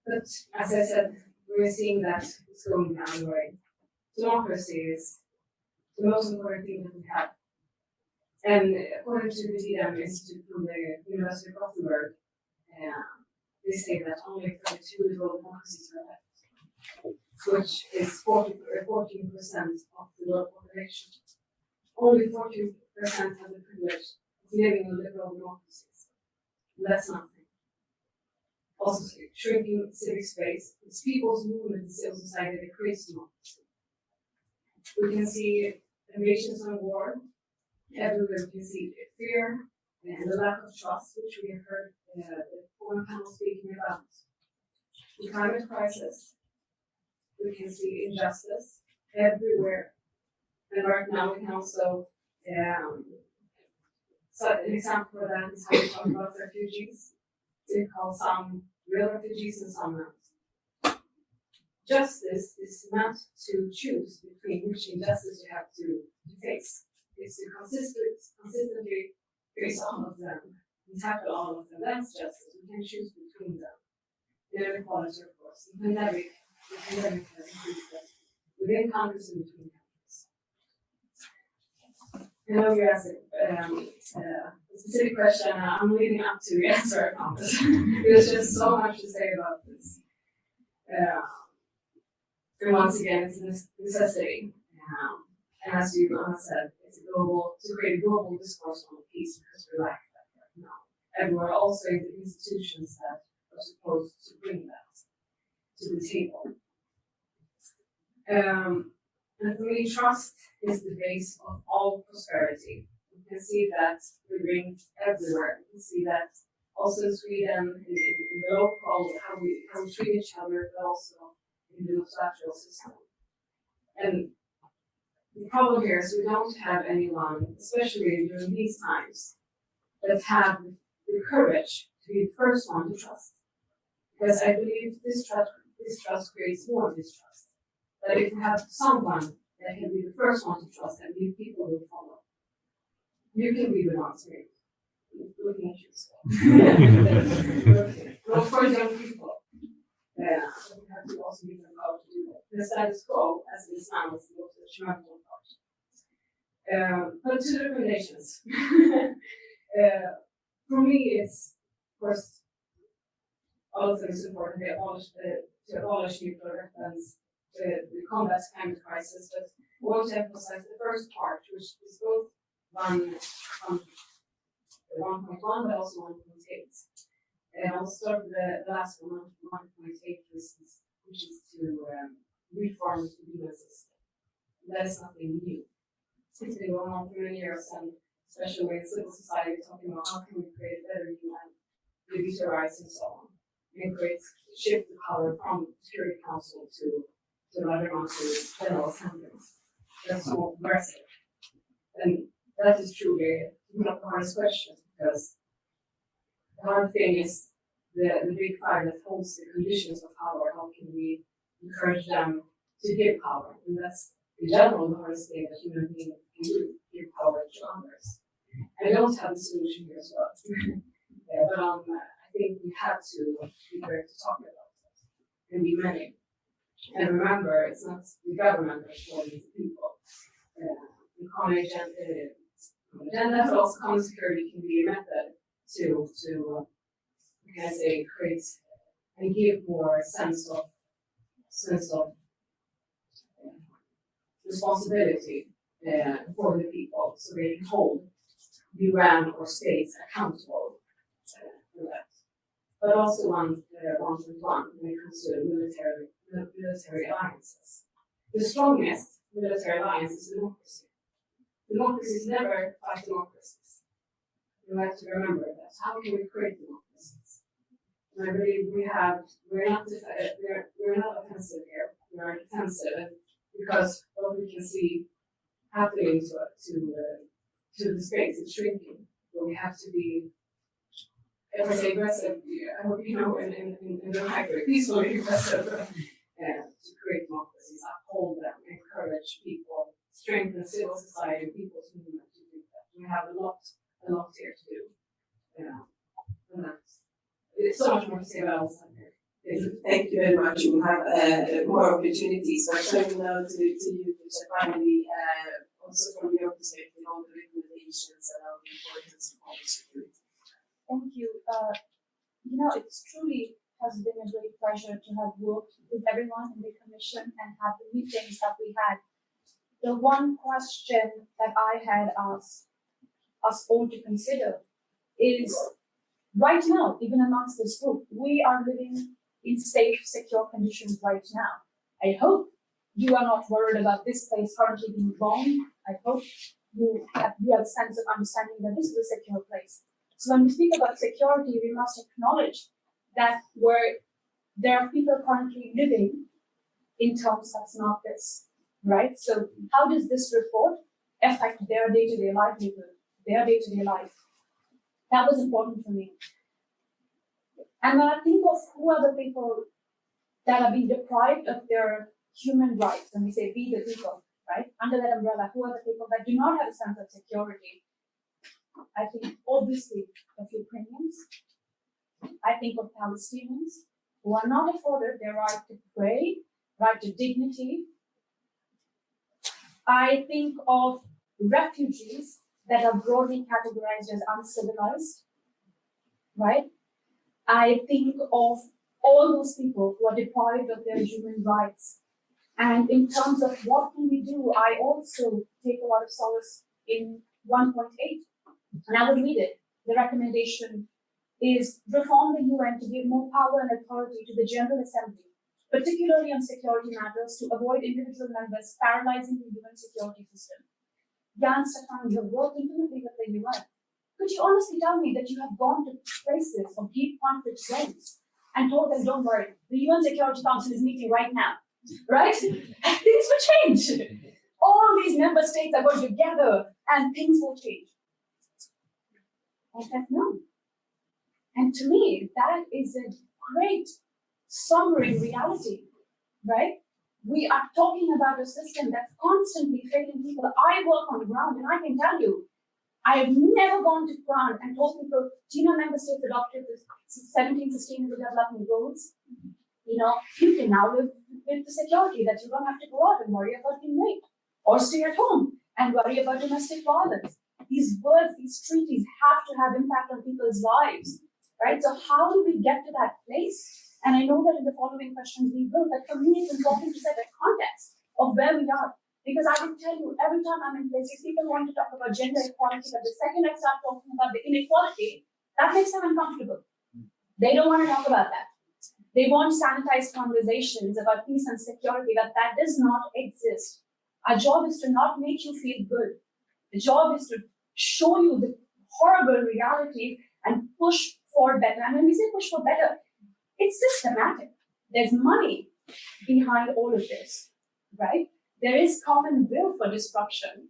But as I said, we're seeing that it's going down the way. Democracy is the most important thing that we have. And according to the DDM Institute from the University of Gothenburg, they say that only 32 liberal democracies are left, which is 14% of the world population. Only 14% have the privilege of living in liberal democracies. That's nothing. Also, shrinking civic space, it's people's movement in civil society that creates democracy. We can see invasions and war. Everywhere we can see fear and the lack of trust, which we have heard the former panel speaking about. The climate crisis, we can see injustice everywhere. And right now we can also, so an example for that is how we talk about refugees. We call some real refugees and some not. Justice is not to choose between which injustice you have to face. It's to consistently face all of them and tackle all of them. That's justice. We can choose between them. Inequality, of course. The pandemic has increased that within countries and between countries. I know you asked a specific question. I'm leading up to the answer, I promise. There's just so much to say about this. And once again, it's a necessity. And as you said, it's to create a global discourse on peace because we lack that right now. And we're also in the institutions that are supposed to bring that to the table. And for me, trust is the base of all prosperity. You can see that we bring everywhere. You can see that also in Sweden, in the local, how we treat each other, but also in the multilateral system. And the problem here is we don't have anyone, especially during these times, that have the courage to be the first one to trust. Because I believe this trust creates more distrust. That if you have someone that can be the first one to trust, I believe people will follow. You can be the ones maybe. Looking at you. But of course, young people. We have to also give them power to do that. The status quo, as it is now, is the most detrimental part. But two recommendations. For me, it's, of course, all of them is important. To abolish nuclear weapons, the combat climate crisis, but I want to emphasize the first part, which is both 1.1 but also 1.8. And I'll start with the last one, 1.8, which is to reform the legal system. That is nothing new. It's been going on for many years, and especially in civil society, talking about how can we create a better UN, the veto rights and so on, and shift the power from Security Council to another one to General Assembly. That's more progressive. And that is truly one of the hardest questions, because the hard thing is the big five that holds the conditions of power. How can we encourage them to give power? And that's in general the hardest thing that human beings can do, give power to others. I don't have the solution here as well. But I think we have to be prepared to talk about it and be many. And remember, it's not the government that's holding the people. The common agenda, but also common security can be a method to create and give more sense of responsibility for the people, so they can hold the UN or states accountable for that. But also one when it comes to military alliances. The strongest military alliance is democracy. Democracies never fight democracies. You have to remember that. How can we create democracies? And I believe we're not offensive here. we are defensive, because what we can see happening to the space is shrinking. So we have to be, if I say aggressive, I hope you know, in the hybrid, peacefully aggressive, to create democracies, uphold them, encourage people, strengthen civil society, people's movement to do that. We have a lot here to do. And that's, it's so much more to say about Alzheimer. Thank you very much. We'll have more opportunities. But turning now to you, which finally, also from your perspective on the recommendations around the importance of public security. Thank you. It's truly has been a great pleasure to have worked with everyone in the commission and have the meetings that we had. The one question that I had asked us all to consider is, right now, even amongst this group, we are living in safe, secure conditions right now. I hope you are not worried about this place currently being bombed. I hope you have a sense of understanding that this is a secure place. So when we speak about security, we must acknowledge that where there are people currently living in terms that's not this, right? So how does this report affect their day-to-day livelihood, their day-to-day life? That was important for me. And when I think of who are the people that are being deprived of their human rights, and we say we the people, right? Under that umbrella, who are the people that do not have a sense of security? I think obviously of Ukrainians. I think of Palestinians who are not afforded their right to pray, right to dignity. I think of refugees that are broadly categorized as uncivilized, right? I think of all those people who are deprived of their human rights. And in terms of what can we do, I also take a lot of solace in 1.8. And I will read it. The recommendation is reform the UN to give more power and authority to the General Assembly, particularly on security matters, to avoid individual members paralyzing the UN security system. Jan Stefan, you have worked intimately with the UN. Could you honestly tell me that you have gone to places of deep conflict zones and told them, don't worry, the UN Security Council is meeting right now, right? And things will change. All these member states are going to gather and things will change. I said, no. And to me, that is a great sobering reality, right? We are talking about a system that's constantly failing people. I work on the ground and I can tell you, I have never gone to ground and told people, do you know member states adopted the 17 Sustainable Development Goals? You can now live with the security that you don't have to go out and worry about being raped or stay at home and worry about domestic violence. These words, these treaties have to have impact on people's lives, right? So how do we get to that place? And I know that in the following questions we will, but for me it's important to set a context of where we are. Because I will tell you, every time I'm in places, people want to talk about gender equality, but the second I start talking about the inequality, that makes them uncomfortable. They don't want to talk about that. They want sanitized conversations about peace and security, but that does not exist. Our job is to not make you feel good. The job is to show you the horrible realities and push for better. And when we say push for better, it's systematic. There's money behind all of this, right? There is common will for disruption,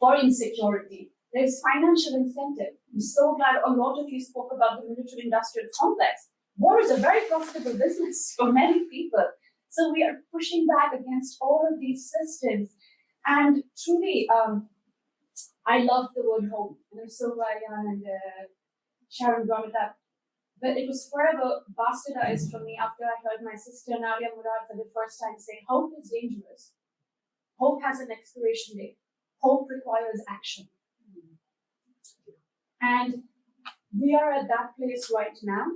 for insecurity. There is financial incentive. I'm so glad a lot of you spoke about the military-industrial complex. War is a very profitable business for many people. So we are pushing back against all of these systems. And truly, I love the word hope. And I'm so glad Jan and Sharon brought it up. But it was forever bastardized for me after I heard my sister Nadia Murad for the first time say, hope is dangerous. Hope has an expiration date. Hope requires action. And we are at that place right now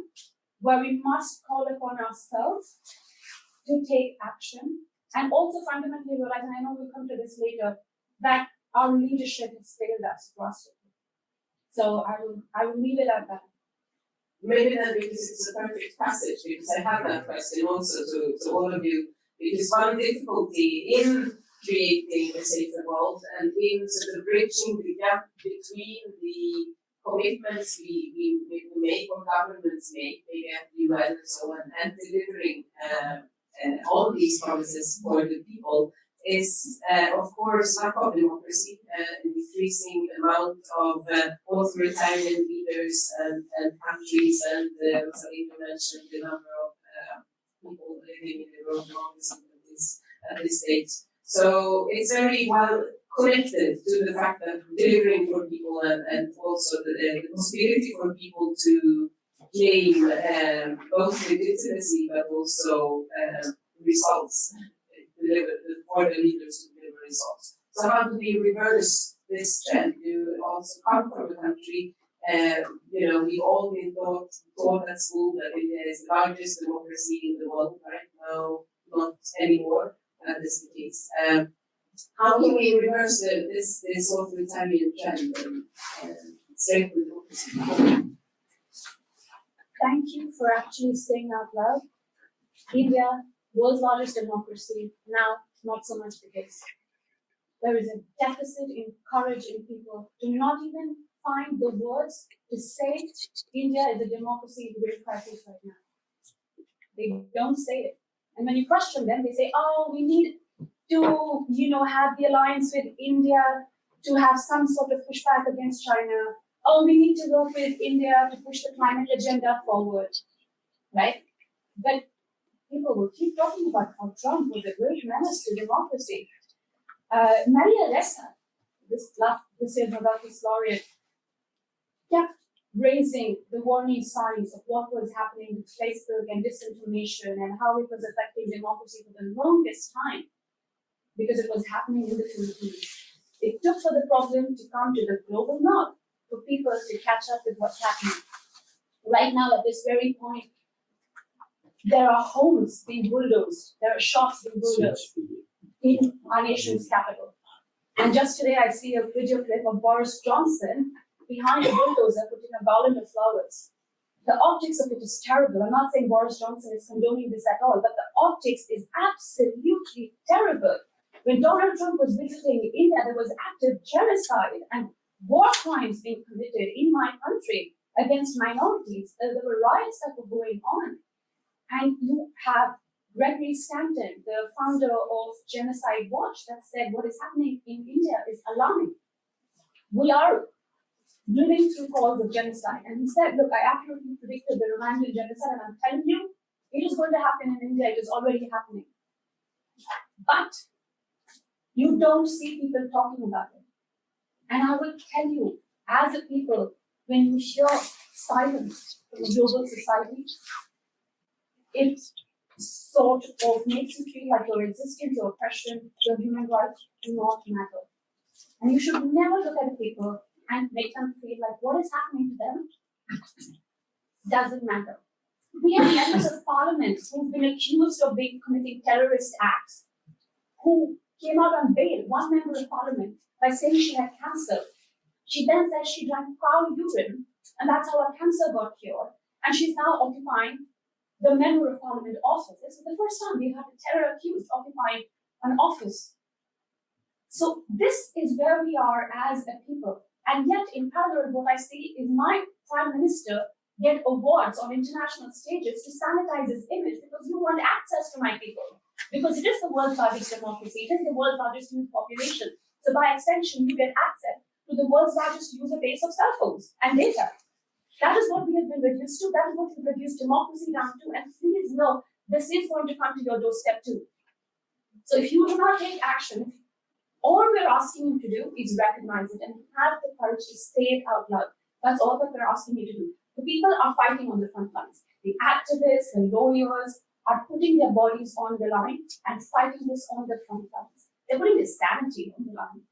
where we must call upon ourselves to take action and also fundamentally realize, and I know we'll come to this later, that our leadership has failed us drastically. So I will leave it at that. Maybe then, because it's a perfect passage, because I have that question also to all of you, because one difficulty in creating a safer world and in sort of bridging the gap between the commitments we make or governments make, maybe at the UN and so on, and delivering all these promises for the people is, of course, lack of democracy, an increasing amount of authoritarian leaders and countries, and Salima mentioned the number of people living in the road at this stage. So it's very well connected to the fact that delivering for people and also the possibility for people to gain both legitimacy but also results, for the leaders to deliver results. So how do we reverse this trend? You also come from a country, we've all been taught at school that India is the largest democracy in the world. Right now, not anymore. That is the case. How can we reverse this authoritarian trend and strengthen democracy? Thank you for actually saying out loud. India, world's largest democracy, now not so much the case. There is a deficit in courage in people to not even find the words to say India is a democracy in great crisis right now. They don't say it. And when you question them, they say, oh, we need to, have the alliance with India to have some sort of pushback against China. Oh, we need to work with India to push the climate agenda forward, right? But people will keep talking about how Trump was a great menace to democracy. Maria Ressa, this year's Nobel Peace Laureate, kept raising the warning signs of what was happening with Facebook and disinformation and how it was affecting democracy for the longest time, because it was happening in the Philippines. It took for the problem to come to the global north for people to catch up with what's happening. Right now, at this very point, there are homes being bulldozed, there are shops being bulldozed in our nation's capital. And just today, I see a video clip of Boris Johnson behind a bulldozer putting a garland of flowers. The optics of it is terrible. I'm not saying Boris Johnson is condoning this at all, but the optics is absolutely terrible. When Donald Trump was visiting India, there was active genocide and war crimes being committed in my country against minorities. There were riots that were going on. And you have Gregory Stanton, the founder of Genocide Watch, that said what is happening in India is alarming. We are living through calls of genocide. And he said, look, I accurately predicted the Rwandan genocide, and I'm telling you, it is going to happen in India. It is already happening. But you don't see people talking about it. And I will tell you, as a people, when you hear silence from a global society, it sort of makes you feel like your existence, your oppression, your human rights do not matter. And you should never look at people and make them feel like what is happening to them doesn't matter. We have members of parliament who've been accused of committing terrorist acts, who came out on bail, one member of parliament, by saying she had cancer. She then said she drank cow urine, and that's how her cancer got cured. And she's now occupying the member of parliament office. This is the first time we've had a terror accused occupying an office. So this is where we are as a people. And yet, in parallel, what I see is my prime minister get awards on international stages to sanitize his image because you want access to my people. Because it is the world's largest democracy, it is the world's largest youth population. So by extension, you get access to the world's largest user base of cell phones and data. That is what we have been reduced to. That is what we've reduced democracy down to. And please know, this is going to come to your doorstep too. So if you do not take action, all we're asking you to do is recognize it and have the courage to say it out loud. That's all that we're asking you to do. The people are fighting on the front lines. The activists, the lawyers are putting their bodies on the line and fighting this on the front lines. They're putting their sanity on the line.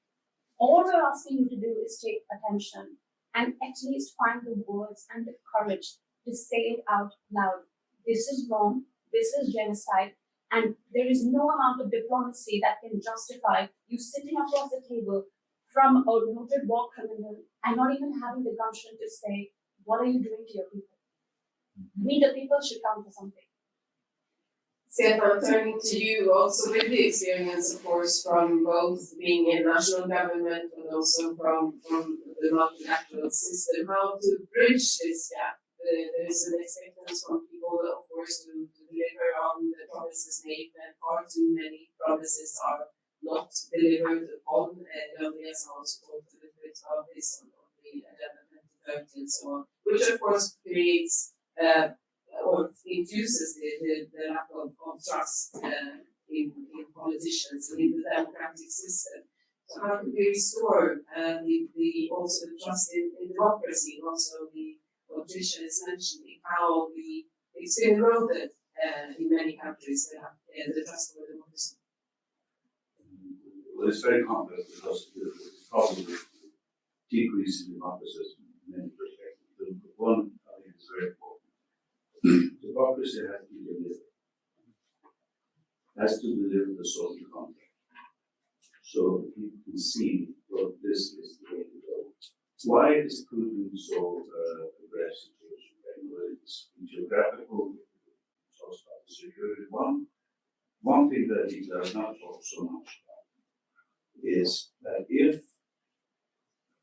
All we're asking you to do is take attention and at least find the words and the courage to say it out loud. This is wrong. This is genocide. And there is no amount of diplomacy that can justify you sitting across the table from a noted war criminal and not even having the gumption to say, what are you doing to your people? We, the people, should count for something. Stefan, turning to you also with the experience, of course, from both being in national government but also from the multilateral system, how to bridge this gap. There is an expectation from people, of course, to deliver on the promises made, and far too many promises are not delivered upon. Andreas also talked a little bit about this on the Agenda 2030 and so on, which of course creates or infuses the lack of trust in politicians and in the democratic system. So how can we restore also the trust in democracy, and also what Tricia is mentioning, how it's been eroded in many countries, the trust for democracy. Well, it's very complex because the problem with decreasing democracy in many perspectives. The one I think is very important. Democracy has to deliver. Has to deliver the social contract. So people can see, well, this is the way to go. Why is Putin so aggressive to Ukraine? Well, it's geographical, it's also about security. One thing that he does not talk so much about is that if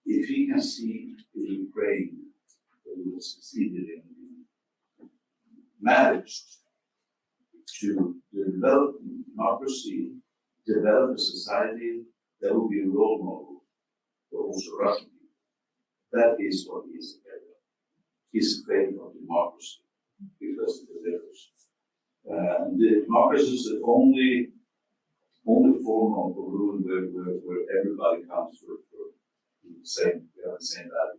he can see the Ukraine that we succeeded in managed to develop democracy, develop a society that will be a role model for also Russian people. That is what he is afraid of. He's afraid of democracy because it delivers. The democracy is the only form of rule where everybody comes for the same value.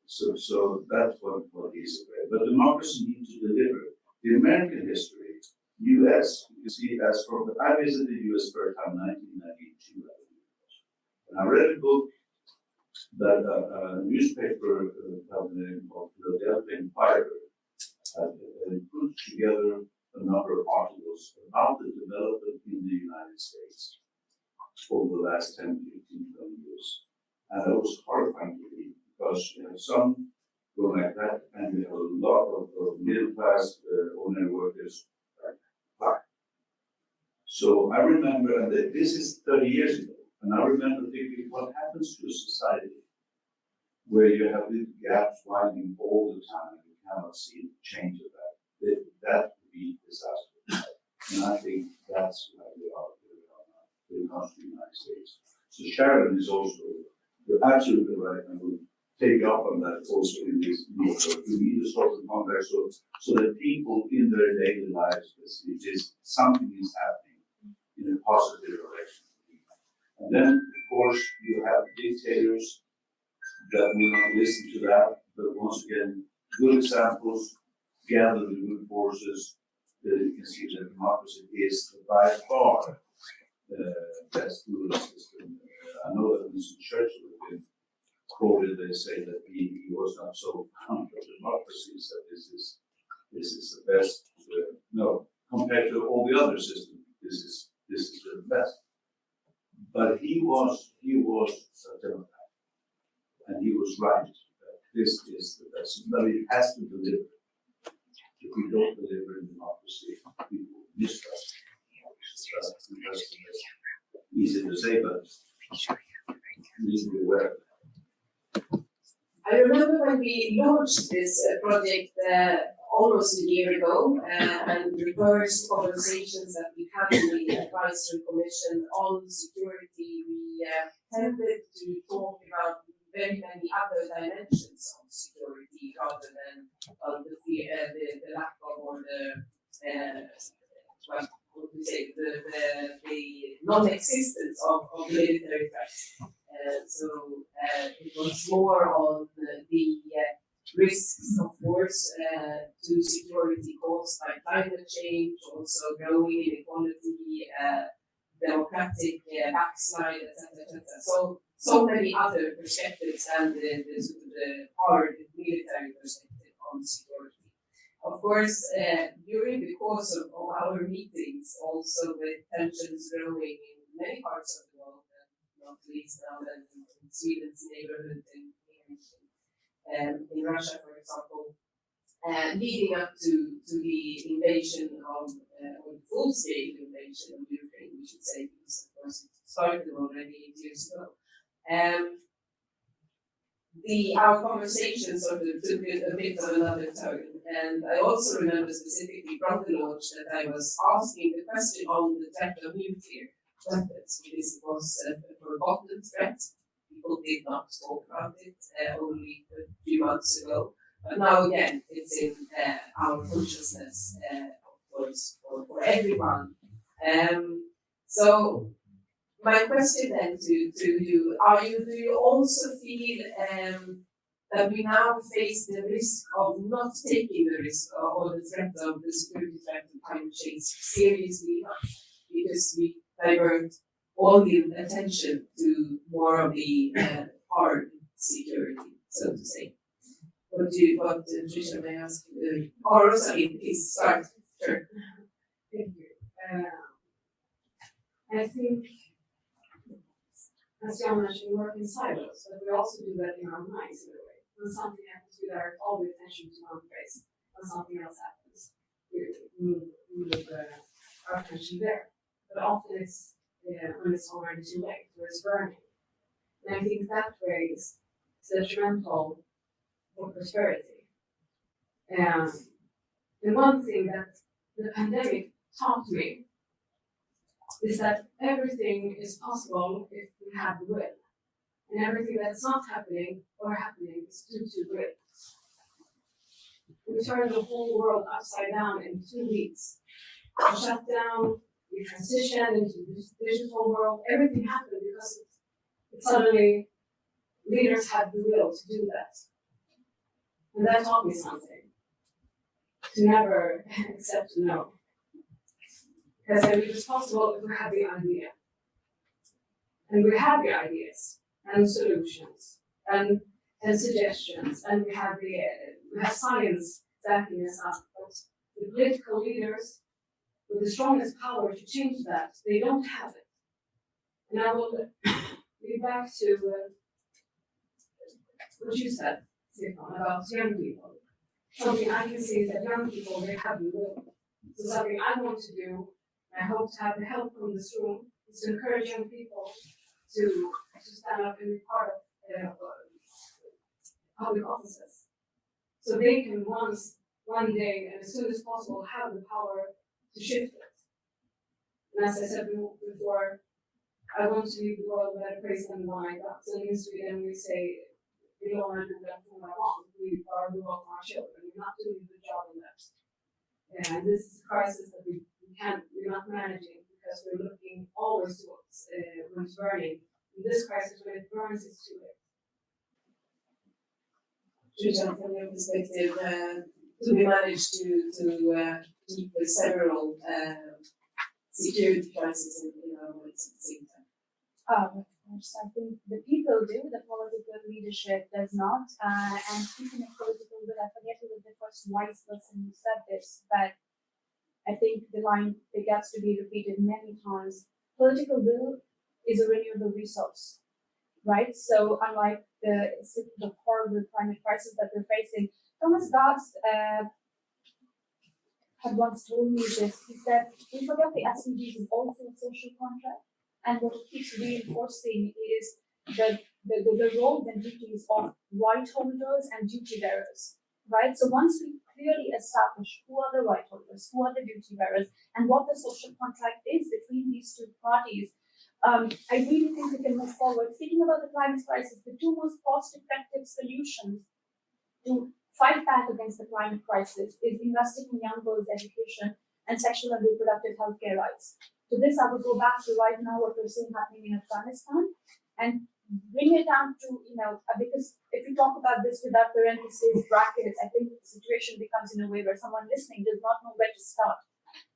So that's what he's afraid. But democracy needs to deliver. The American history, U.S., you see, I visited the U.S. first time in 1992, I believe it was. And I read a book that a newspaper company called Philadelphia Inquirer had put together a number of articles about the development in the United States over the last 10, 15, 20 years. And it was horrifying to read because you have some going like that, and you have a lot of middle class ordinary workers like that. So I remember, and this is 30 years ago, and I remember thinking, what happens to a society where you have these gaps widening all the time and you cannot see the change of that? That would be disastrous. And I think that's where we are now, when it comes to the United States. So Sharon is also, you're absolutely right, and we'll take up on that also in this new work. We need a social context so that people in their daily lives can see something is happening in a positive direction. And then, of course, you have dictators that will not listen to that, but once again, good examples, gather the good forces, that you can see that democracy is by far the best ruling system. I know that Winston Churchill has been quoted, they say that he was not so fond of democracies, that this is the best, no, compared to all the other systems, this is the best. But he was a Democrat, and he was right that this is the best, but it has to deliver. If we don't deliver in democracy, people mistrust democracy. That's easy to say, but we need to be aware of that. I remember when we launched this project almost a year ago, and the first conversations that we had in the Advisory Commission on security, we tended to talk about very many other dimensions of security rather than the lack of, or the non-existence of military threats. So it was more on the risks, of course, to security caused by climate change, also growing inequality, democratic backslide, etc., etc. So many other perspectives than the sort of the hard military perspective on security. Of course, during the course of our meetings, also with tensions growing in many parts of the world, and not least now in Sweden's neighborhood in Russia, for example, leading up to the invasion of, or full-scale invasion of Ukraine, we should say, because of course it started already 8 years ago. our conversation sort of took a bit of another turn. And I also remember specifically from the launch that I was asking the question on the threat of nuclear weapons, because it was a forgotten threat. People did not talk about it only a few months ago. But now again, it's in our consciousness, of course, for everyone. So my question then to you, do you also feel that we now face the risk of not taking the risk or the threat of the security threat of climate change seriously enough, because we divert all the attention to more of the hard security, so to say? What Trisha, may I ask you? Or Rosalind, please start. Sure. Thank you. I think, as Jan mentioned, we work in silos, but we also do that in our minds in a way. When something happens, we direct all the attention to one place. When something else happens, we move our attention there. But often it's when it's already too late, or it's burning. And I think that way is detrimental for prosperity. And one thing that the pandemic taught me is that everything is possible if we have the will. And everything that's not happening or happening is due to will. We turned the whole world upside down in 2 weeks. We shut down, we transitioned into this digital world. Everything happened because suddenly leaders had the will to do that. And that taught me something. To never accept no. Because I believe it's possible if we have the idea. And we have the ideas and solutions and suggestions, and we have science backing us up. But the political leaders with the strongest power to change that, they don't have it. And I will be back to what you said, Stefan, about young people. Something I can see is that young people, they have the will. So something I want to do, I hope to have the help from this room, is to encourage young people to stand up and be part of public offices. So they can one day, and as soon as possible, have the power to shift it. And as I said before, I want to leave the world a better place than the one I got. So in Sweden, we say, we don't want to do that for my mom. We are the world for our children. We're not doing a good job on that. And this is a crisis that we're not managing because we're looking always towards when it's burning. In this crisis, when it burns, it's too late. Trisha, from your perspective, do we manage to keep the several security crises in our minds at the same time? Of course, I think the people do, the political leadership does not. And speaking of political will, I forget who was the first wise person who said this, but I think the line that gets to be repeated many times. Political will is a renewable resource, right? So unlike the horrible climate crisis that we're facing, Thomas Gabs had once told me this. He said, we forget the SDGs is also a social contract. And what it keeps reinforcing is the roles and duties of right holders and duty bearers, right? So once we clearly establish who are the right holders, who are the duty bearers, and what the social contract is between these two parties, I really think we can move forward. Speaking about the climate crisis, the two most cost-effective solutions to fight back against the climate crisis is investing in young girls' education and sexual and reproductive health care rights. To this, I will go back to right now what we're seeing happening in Afghanistan and bring it down to, because if we talk about this without parentheses, brackets, I think the situation becomes in a way where someone listening does not know where to start.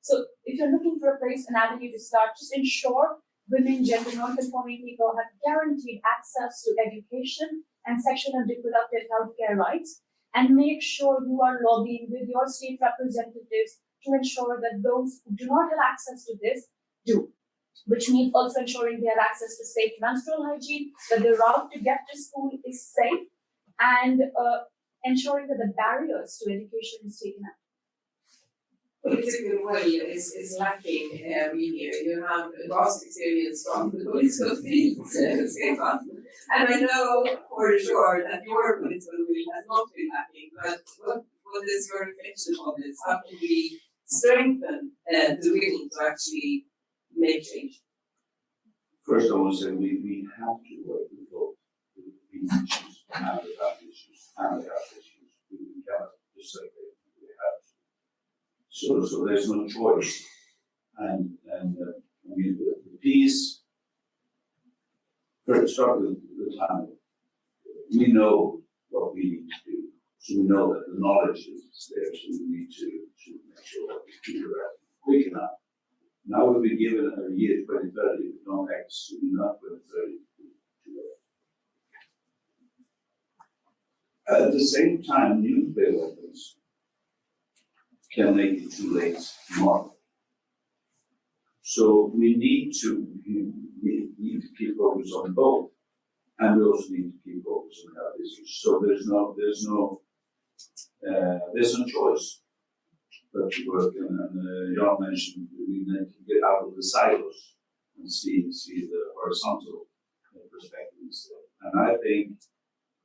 So if you're looking for a place, an avenue to start, just ensure women, gender non-conforming people have guaranteed access to education and sexual and reproductive health care rights, and make sure you are lobbying with your state representatives to ensure that those who do not have access to this do, which means also ensuring they have access to safe menstrual hygiene, that the route to get to school is safe, and ensuring that the barriers to education is taken out. political will is lacking we here. You have a vast experience from the political field, Stefan. And I know for sure that your political will has not been lacking, but what is your reflection on this? How can we strengthen the will to actually make change? First, I want to say we have to work with both these issues and the health issues and the health issues. We cannot just say that we have to. So there's no choice. And I mean, the peace, first start with the time. We know what we need to do. So we know that the knowledge is there, so we need to make sure that we figure out quick enough. Now we'll be given a year 2030, if we don't act soon enough, 2030 too late. At the same time, nuclear weapons can make it too late tomorrow. So we need to keep focus on both, and we also need to keep focus on health issues. So there's no choice but to work. And Jan mentioned we need to get out of the silos and see the horizontal perspective instead. And I think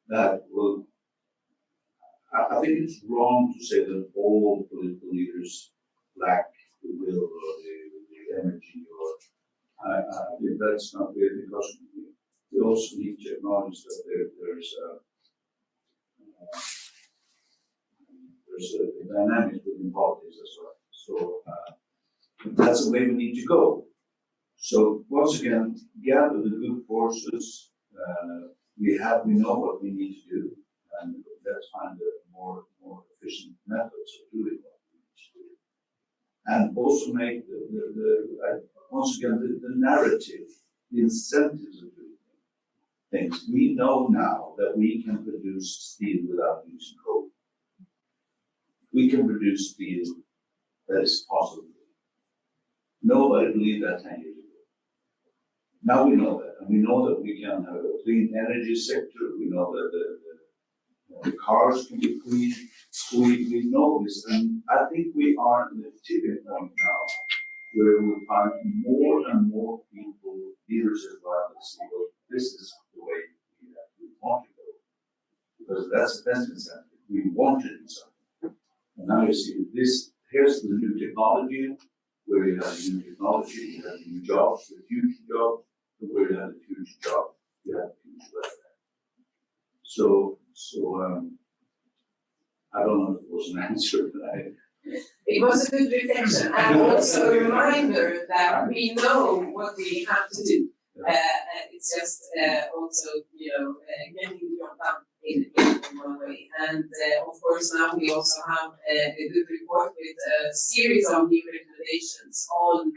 that will. I think it's wrong to say that all political leaders lack the will or the energy, or I think that's not good, because we also need to acknowledge that there's a dynamic within politics as well. So that's the way we need to go. So once again, gather the good forces. We know what we need to do, and let's find a more efficient methods of doing what we need to do. And also make once again the narrative, the incentives of doing things. We know now that we can produce steel without using coal. We can produce steel that is possible. Nobody believed that 10 years ago. Now we know that, and we know that we can have a clean energy sector. We know that the cars can be clean. So we know this, and I think we are at the tipping point now, where we find more and more people, leaders as well, that say, well, this is the way we want to go, because that's the best incentive. We want to do something. And now you see this. Here's the new technology, where you have new technology, you have new jobs, the future jobs, and where you have the future job, you have the future weather. So I don't know if it was an answer, but it was a good reflection, and also a reminder that we know what we have to do. It's just also, getting the job done in one way. And of course, now we also have a good report with a series of new recommendations on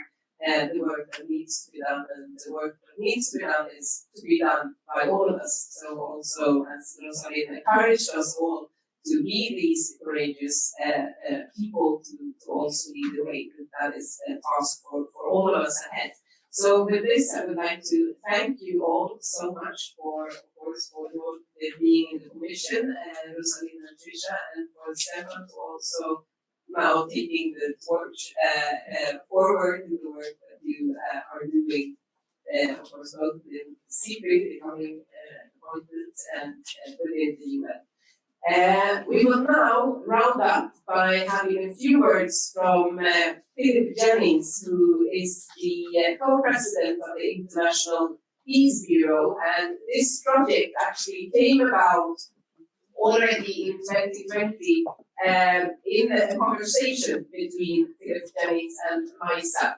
the work that needs to be done, and the work that needs to be done is to be done by all of us. So also, as Rosalind encouraged us all to be these courageous people to also lead the way, that is a task for all of us ahead. So with this, I would like to thank you all so much for, of course, for your being in the commission, Rosalind and Trisha, and for Stefan to also now taking the torch forward in the work that you are doing, of course, both in secret, becoming appointed, and within the UN. We will now round up by having a few words from Philip Jennings, who is the co-president of the International Peace Bureau, and this project actually came about already in 2020 in a conversation between Philip Jennings and myself.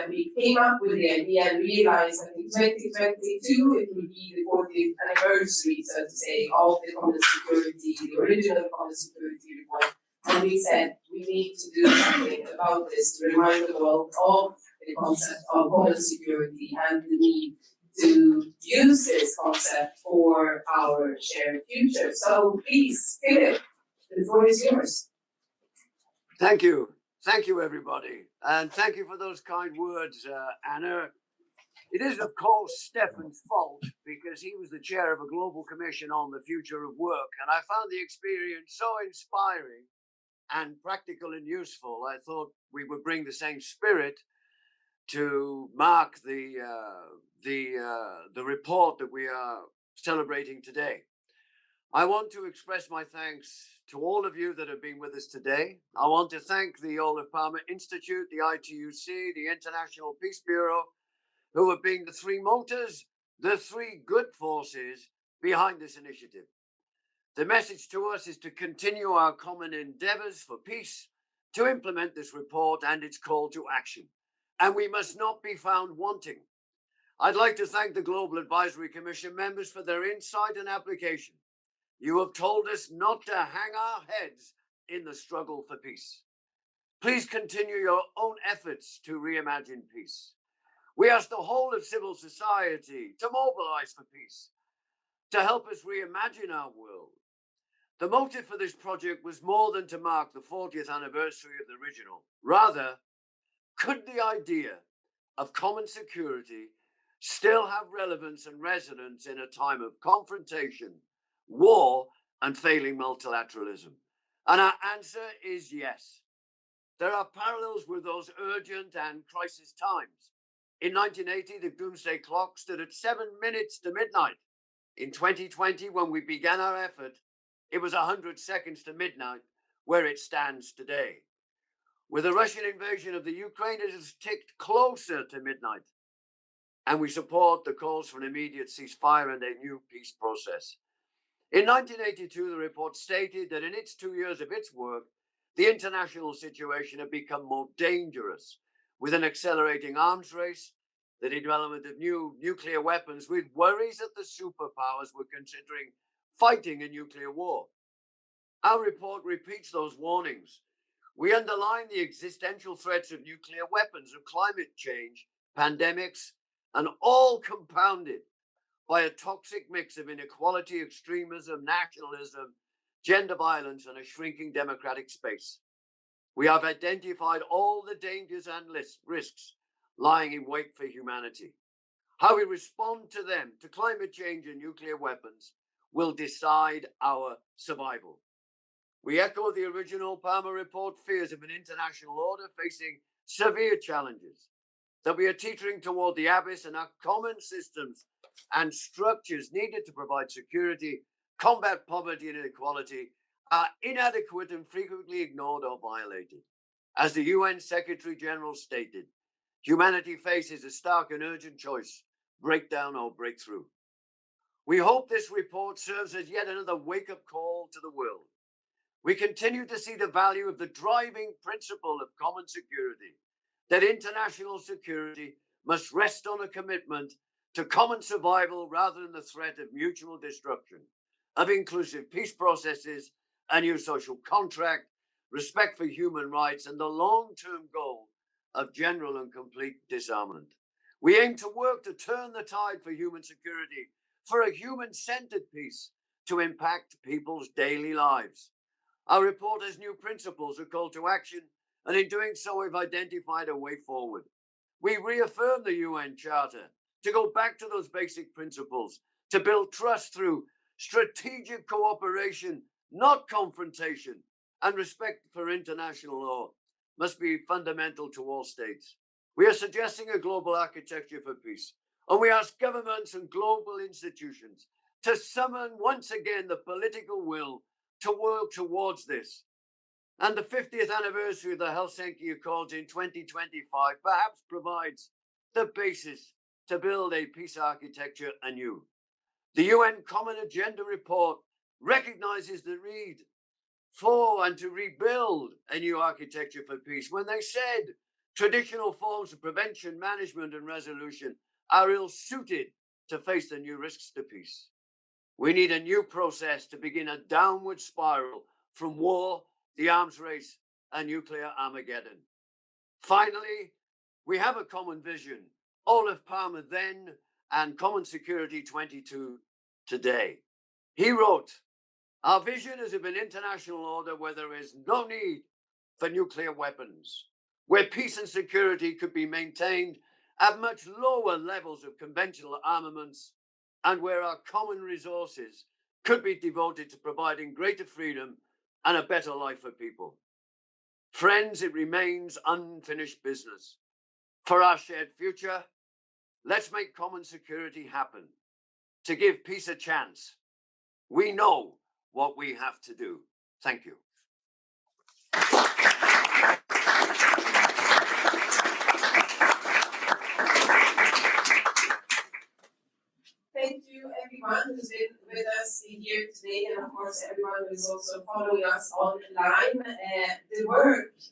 We came up with the idea and realized that in 2022 it would be the 40th anniversary, so to say, of the Common Security, the original Common Security Report. And we said we need to do something about this to remind the world of the concept of common security and the need to use this concept for our shared future. So please, Philip, the floor is yours. Thank you. Thank you, everybody. And thank you for those kind words, Anna. It is, of course, Stefan's fault, because he was the chair of a global commission on the future of work. And I found the experience so inspiring and practical and useful, I thought we would bring the same spirit to mark the report that we are celebrating today. I want to express my thanks to all of you that have been with us today. I want to thank the Olof Palme Institute, the ITUC, the International Peace Bureau, who have been the three motors, the three good forces behind this initiative. The message to us is to continue our common endeavors for peace, to implement this report and its call to action. And we must not be found wanting. I'd like to thank the Global Advisory Commission members for their insight and application. You have told us not to hang our heads in the struggle for peace. Please continue your own efforts to reimagine peace. We ask the whole of civil society to mobilize for peace, to help us reimagine our world. The motive for this project was more than to mark the 40th anniversary of the original. Rather, could the idea of common security still have relevance and resonance in a time of confrontation, war, and failing multilateralism? And our answer is yes. There are parallels with those urgent and crisis times. In 1980, the doomsday clock stood at 7 minutes to midnight. In 2020, when we began our effort, it was 100 seconds to midnight, where it stands today. With the Russian invasion of the Ukraine, it has ticked closer to midnight. And we support the calls for an immediate ceasefire and a new peace process. In 1982, the report stated that in its 2 years of its work, the international situation had become more dangerous, with an accelerating arms race, the development of new nuclear weapons, with worries that the superpowers were considering fighting a nuclear war. Our report repeats those warnings. We underline the existential threats of nuclear weapons, of climate change, pandemics, and all compounded by a toxic mix of inequality, extremism, nationalism, gender violence, and a shrinking democratic space. We have identified all the dangers and risks lying in wait for humanity. How we respond to them, to climate change and nuclear weapons, will decide our survival. We echo the original Palme report fears of an international order facing severe challenges, that we are teetering toward the abyss and our common systems and structures needed to provide security, combat poverty and inequality are inadequate and frequently ignored or violated. As the UN Secretary General stated, humanity faces a stark and urgent choice: breakdown or breakthrough. We hope this report serves as yet another wake-up call to the world. We continue to see the value of the driving principle of common security, that international security must rest on a commitment to common survival rather than the threat of mutual destruction, of inclusive peace processes, a new social contract, respect for human rights, and the long-term goal of general and complete disarmament. We aim to work to turn the tide for human security, for a human-centered peace to impact people's daily lives. Our report has new principles, a call to action, and in doing so, we've identified a way forward. We reaffirm the UN Charter to go back to those basic principles, to build trust through strategic cooperation, not confrontation, and respect for international law must be fundamental to all states. We are suggesting a global architecture for peace, and we ask governments and global institutions to summon once again the political will to work towards this. And the 50th anniversary of the Helsinki Accords in 2025 perhaps provides the basis to build a peace architecture anew. The UN Common Agenda report recognizes the need for and to rebuild a new architecture for peace when they said traditional forms of prevention, management, and resolution are ill-suited to face the new risks to peace. We need a new process to begin a downward spiral from war, the arms race, and nuclear Armageddon. Finally, we have a common vision, Olof Palme then and Common Security 22 today. He wrote, "Our vision is of an international order where there is no need for nuclear weapons, where peace and security could be maintained at much lower levels of conventional armaments, and where our common resources could be devoted to providing greater freedom and a better life for people. Friends, it remains unfinished business. For our shared future, let's make common security happen. To give peace a chance, we know what we have to do. Thank you. Thank you, everyone who's been with us here today, and of course, everyone who is also following us online.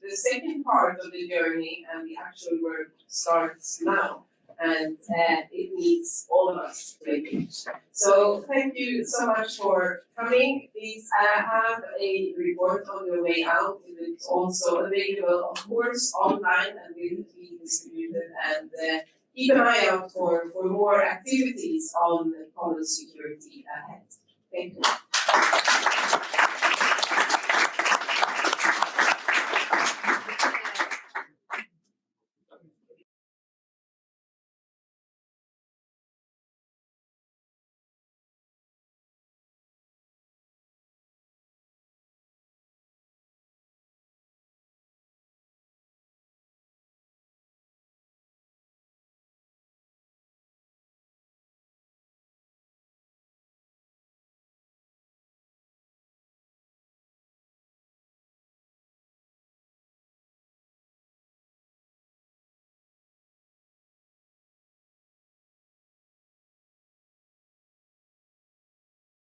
The second part of the journey and the actual work starts now, and it needs all of us to make it. So, thank you so much for coming. Please have a report on your way out. It's also available, of course, online and will be distributed. And keep an eye out for more activities on common security ahead. Thank you.